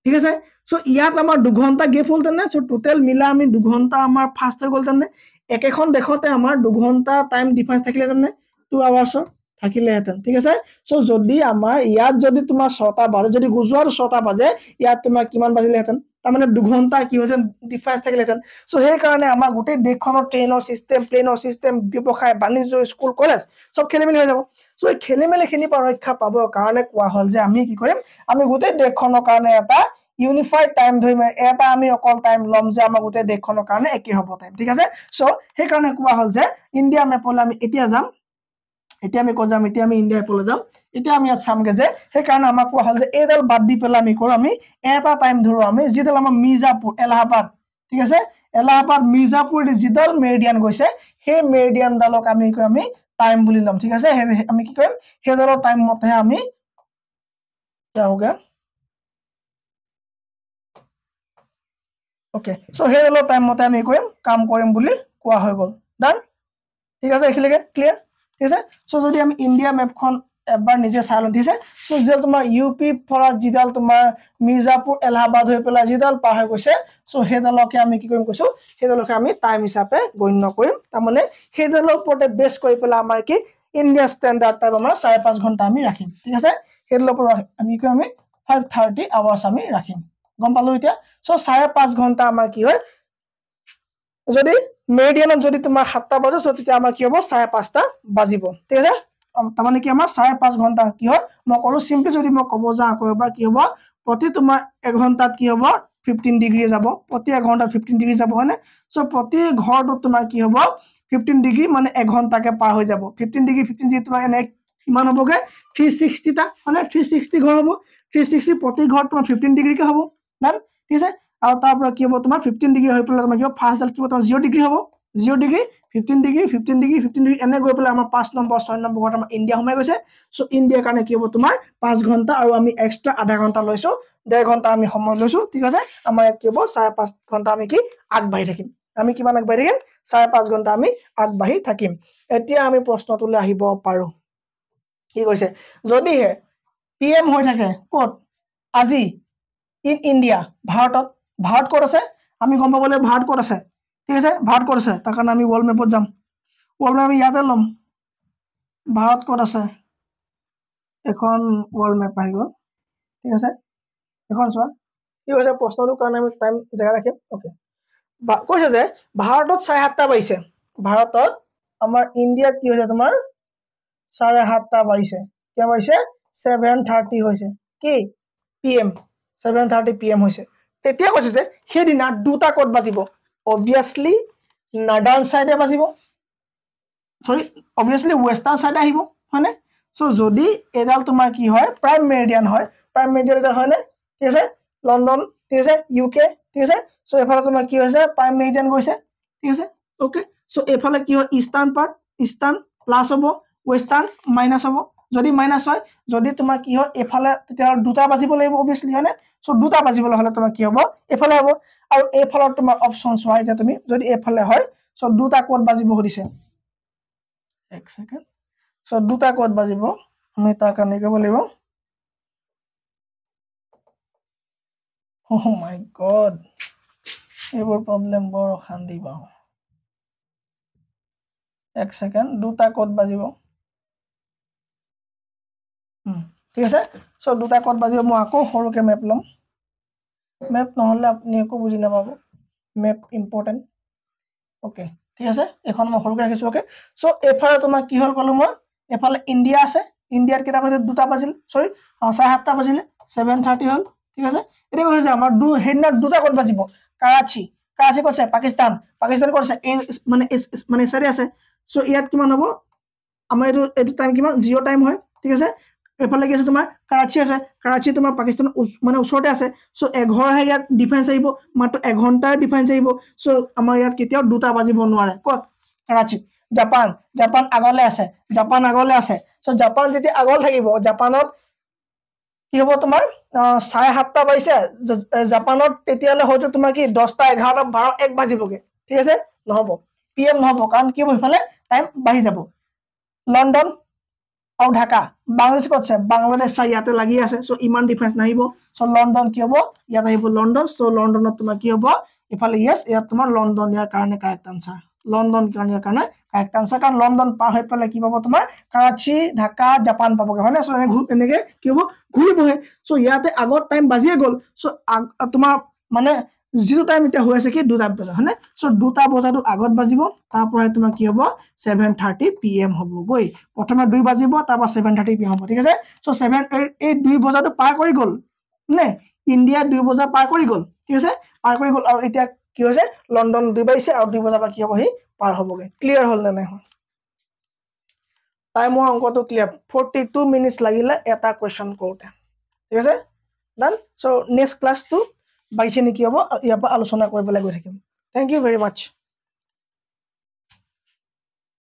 ঠিক আছে সো ইয়াত আমাৰ 2 ঘন্টা গেপ হলতেন না সো টোটাল মিলা আমি 2 ঘন্টা আমাৰ ফাস্ট হৈ গলতেন নে একেখন দেখতে আমাৰ 2 ঘন্টা টাইম ডিফাৰেন্স থাকিলেতেন নে 2 আৱাৰ্ছৰ থাকিলেহেতেন ঠিক আছে সো যদি আমাৰ ইয়াত যদি তোমাৰ 6টা বাজে যদি গুজৰাট 6টা বাজে ইয়াত তোমাৰ কিমান বাজিলেহেতেন তাৰ মানে 2 ঘন্টা কি হৈছে ডিফাৰেন্স থাকিলেহেতেন সো সেই কাৰণে আমাৰ গোটেই দেশখনৰ ট্ৰেইনৰ সিস্টেম প্লেনৰ সিস্টেম ব্যৱসায় বাণিজ্য স্কুল কলেজ সব খেলিমেলি হৈ যাব সো এই খেলিমেলিখিনি পৰা ৰক্ষা পাবৰ কাৰণে কোৱা হল যে আমি কি কৰিম আমি গোটেই দেশখনৰ কাৰণে এটা ইউনিফাইড টাইম ধৰিম এটা আমি অকল টাইম লম যে আমাৰ গোটেই দেশখনৰ কাৰণে একে হ'ব টাইম ঠিক আছে সো সেই কাৰণে কোৱা হল যে ইণ্ডিয়া মেপলৈ আমি এতিয়া যাম এতিয়া আমি কত যাম এতিয়া আমি ইণ্ডিয়া মেপলৈ যাম এতিয়া আমি ইয়াত চামগে যে সেই কাৰণে আমাক কোৱা হল যে এডাল বাদ দি পেলাই আমি কৰো আমি এটা টাইম ধৰো আমি যিডাল আমাৰ মিৰ্জাপুৰ এলাহাবাদ ঠিক আছে এলাহাবাদ মিৰ্জাপুৰ যিডাল মেৰিডিয়ান গৈছে সেই মেৰিডিয়ান ডালক আমি টাইম বুলি লম ঠিক আছে আমি কি কৰিম সেইডালৰ টাইম মতে আমি क्या हो गया ओके सो সেইডালৰ টাইম মতে আমি কৰিম কাম কৰিম বুলি কোৱা হৈ গল ডান ঠিক আছে এখিলেকে ক্লিয়াৰ ঠিক আছে সো যদি আমি ইন্ডিয়া মেপখন এবাৰ নিজে চাই লম ঠিক আছে সো যেল তোমাৰ ইউপি পৰা জিদাল তোমাৰ মিৰ্জাপুৰ এলাহাবাদ হৈ পেলা জিদাল পাৰ হৈ গৈছে সো হেদালকে আমি কি কৰিম কৈছো হেদালকে আমি টাইম হিচাপে গণ্য কৰিম তাৰ মানে হেদালৰ ওপৰতে বেস কৰি পেলা আমাৰ কি ইন্ডিয়া ষ্টেণ্ডাৰ্ড টাইম আমাৰ 5.5 ঘন্টা আমি ৰাখিম ঠিক আছে হেদালৰ ওপৰ আমি কি আমি 530 আৱাৰ্ছ আমি ৰাখিম গম পালো এতিয়া সো 5.5 ঘন্টা আমাৰ কি হয় যদি মেৰিডিয়ানত যদি তোমাৰ 7টা বাজে সো তেতিয়া আমাৰ কি হ'ব 5:30 বাজিব ঠিক আছে তাৰ মানে কি আমাৰ 5.5 ঘন্টা কি হয় মই কলো সিম্পলি যদি মই কব যা আকৌ এবাৰ কি হ'ব প্ৰতি তোমাৰ 1 ঘন্টাত কি হ'ব 15 ডিগ্ৰী যাব প্ৰতি 1 ঘন্টাত 15 ডিগ্ৰী যাব হয়নে সো প্ৰতি ঘৰটো তোমাৰ কি হ'ব 15 ডিগ্ৰী মানে 1 ঘন্টাকে পাৰ হৈ যাব 15 ডিগ্ৰী তোমাৰ এনে কিমান হ'বগে 360 টা মানে 360 ঘৰ হ'ব 360 প্ৰতি ঘৰত তোমাৰ 15 ডিগ্ৰী কে হ'ব ডান ঠিক আছে আৰু তাৰ পৰা কি হ'ব তোমাৰ 15 ডিগ্ৰী হৈ পেলাই তোমাৰ কি হ'ব ফাৰ্ষ্ট ডাল কি হ'ব তোমাৰ 0 ডিগ্ৰী হ'ব 0 ডিগ্ৰী 15 ডিগ্ৰী 15 ডিগ্ৰী 15 ডিগ্ৰী এনে গৈ পেলাই আমাৰ 5 নম্বৰ 6 নম্বৰ ঘৰত আমাৰ ইণ্ডিয়া সোমাই গৈছে সো ইণ্ডিয়াৰ কাৰণে কি হ'ব তোমাৰ 5 ঘন্টা আৰু আমি এক্সট্ৰা আধা ঘন্টা লৈছো 1.5 ঘন্টা আমি সময় লৈছো ঠিক আছে আমাৰ ইয়াত কি হ'ব 5.5 ঘন্টা আমি কি আগবাঢ়ি থাকিম আমি কিমান আগবাঢ়ি থাকিম 5.5 ঘন্টা আমি আগবাঢ়ি থাকিম এতিয়া আমি প্ৰশ্নটোলৈ আহিব পাৰো কি কৈছে যদিহে PM হৈ থাকে ক'ত আজি ইন ইণ্ডিয়া ভাৰত ক'ত আছে আমি গম পাবলে ভাৰত ক'ত আছে ঠিক আছে ভাৰত ক'ত আছে তাৰ কাৰণে আমি ওয়াৰ্ল্ড মেপত যাম ওয়াৰ্ল্ড মেপ আমি ইয়াতে লম ভাৰত ক'ত আছে এখন ওয়াৰ্ল্ড মেপ আহি গ'ল ঠিক আছে এখন চোৱা কি হৈছে প্ৰশ্নটোৰ কাৰণে আমি টাইম জেগা ৰাখিম ওকে কৈছে যে ভাৰতত 7:30টা বাজিছে ভাৰতত আমাৰ ইণ্ডিয়াত কি হৈছে তোমাৰ 7:30টা বাজিছে কিয় বাজিছে 7:30 হৈছে কি PM 7:30 PM হৈছে তেতিয়া কৈছে যে সেইদিনা দুটা ক'ত বাজিব অবভিয়াছলি নৰ্দাৰ্ণ সাইডে বাজিব সৰি অবভিয়াছলি ওয়েষ্টাৰ্ণ সাইডে আহিব হয়নে সো যদি এডাল তোমাৰ কি হয় প্ৰাইম মেৰিডিয়ান হয় প্ৰাইম মেৰিডিয়ান এটা হয়নে ঠিক আছে লণ্ডন ঠিক আছে UK ঠিক আছে সো এফালে তোমাৰ কি হৈছে প্ৰাইম মেৰিডিয়ান গৈছে ঠিক আছে ওকে সো এফালে কি হয় ইষ্টাৰ্ণ পাৰ্ট ইষ্টাৰ্ণ প্লাস হ'ব ওয়েষ্টাৰ্ণ মাইনাস হ'ব যদি মাইনাস হয় যদি তোমাৰ কি হয় এফালে তেতিয়া দুটা বাজিব লাগিব অবভিয়াছলি হয়নে সো দুটা বাজিবলৈ হলে তোমাৰ কি হ'ব এফালে হ'ব আৰু এফালৰ তোমাৰ অপচনছ হয় যে তুমি যদি এফালে হয় সো দুটা কোড বাজিব হৰিছে এক সেকেন্ড সো দুটা কোড বাজিব আমি তাৰ কাৰণে কৰিব লাগিব Oh my god এইবোৰ প্ৰবলেম বৰ অশান্তি পাওঁ এক সেকেন্ড দুটা কোড বাজিব ঠিক আছে সো দুটা কোড বাজিব মই আকৌ সৰুকে মেপ লম মেপ নহলে আপুনি একো বুজি নাপাব মেপ ইম্পৰ্টেন্ট ওকে ঠিক আছে এখন মই সৰুকে ৰাখিছো ওকে সো এফালে তোমাৰ কি হল কলো মই এফালে ইন্ডিয়া আছে ইন্ডিয়াৰ কেটা বাজিল দুটা বাজিল সৰি 7:30টা বাজিলে 7:30 হল ঠিক আছে এটা কৈছে যে আমাৰ হেডনাৰ দুটা কোড বাজিব কৰাচি কৰাচি কৈছে পাকিস্তান পাকিস্তান কৈছে মানে সাৰি আছে সো ইয়াত কিমান হ'ব আমাৰ এটো টাইম কিমান 0 টাইম হয় ঠিক আছে এফালে কি আছে তোমাৰ কৰাচি আছে কৰাচি তোমাৰ পাকিস্তান মানে ওচৰতে আছে সো 11 হে ইয়াত ডিফাৰেন্স আহিব মাত্ৰ 1 ঘণ্টাৰ ডিফাৰেন্স আহিব সো আমাৰ ইয়াত কেতিয়াও দুটা বাজিব নোৱাৰে কত কৰাচি জাপান আগলে আছে সো জাপান যেতি আগল থাকিব জাপানত কি হ'ব তোমাৰ 7:30টা বাজিছে জাপানত তেতিয়ালে হয়তো তোমাৰ কি 10টা 11টা 12 1 বাজিবগে ঠিক আছে নহব PM নহব কাৰণ কি হ'ব ইফালে টাইম বাঢ়ি যাব লণ্ডন আৰু ঢাকা বাংলাদেশ কত আছে বাংলাদেশ ইয়াতে লাগি আছে সো ইমান ডিফাৰেন্স নাহিব সো লণ্ডন কি হ'ব ইয়াত আহিব লণ্ডন সো লণ্ডনত তোমাৰ কি হ'ব ইফালে ইয়েস ইয়াত তোমাৰ লণ্ডন ইয়াৰ কাৰণে কাৰেক্ট আনসাৰ লণ্ডন ইয়াৰ কাৰণে কাৰেক্ট আনসাৰ কাৰণ লণ্ডন পাৰ হৈ পেলে কি পাব তোমাৰ কৰাচি ঢাকা জাপান পাবগে হয় না সো এনেকে কি হ'ব ঘুৰিবহে সো ইয়াতে আগত টাইম বাজিয়ে গল সো তোমাৰ মানে জিৰো টাইম এটা হৈ আছে কি দুটা বজা হয়নে সো দুটা বজাটো আগত বাজিব তাৰ পৰা তোমাৰ কি হ'ব 7:30 PM হ'ব গৈ প্ৰথমে 2 বাজিব তাৰ পৰা 7:30 PM হ'ব ঠিক আছে সো 7 এই 2 বজাটো পাৰ কৰি গল নে ইন্ডিয়া 2 বজা পাৰ কৰি গল ঠিক আছে পাৰ কৰি গল আৰু এতিয়া কি হৈছে লণ্ডন 2 বাজিছে আৰু 2 বজা পৰা কি হ'ব হি পাৰ হ'বগে ক্লিয়াৰ হল নে নাই টাইমৰ অংকটো ক্লিয়াৰ 42 মিনিটস লাগিলে এটা কোৱেশ্চন কৰোতে ঠিক আছে done so next class two বাইখিনি কি হ'ব ইয়াৰ পৰা আলোচনা কৰিবলৈ গৈ থাকিম থ্যাংক ইউ ভেৰি মাচ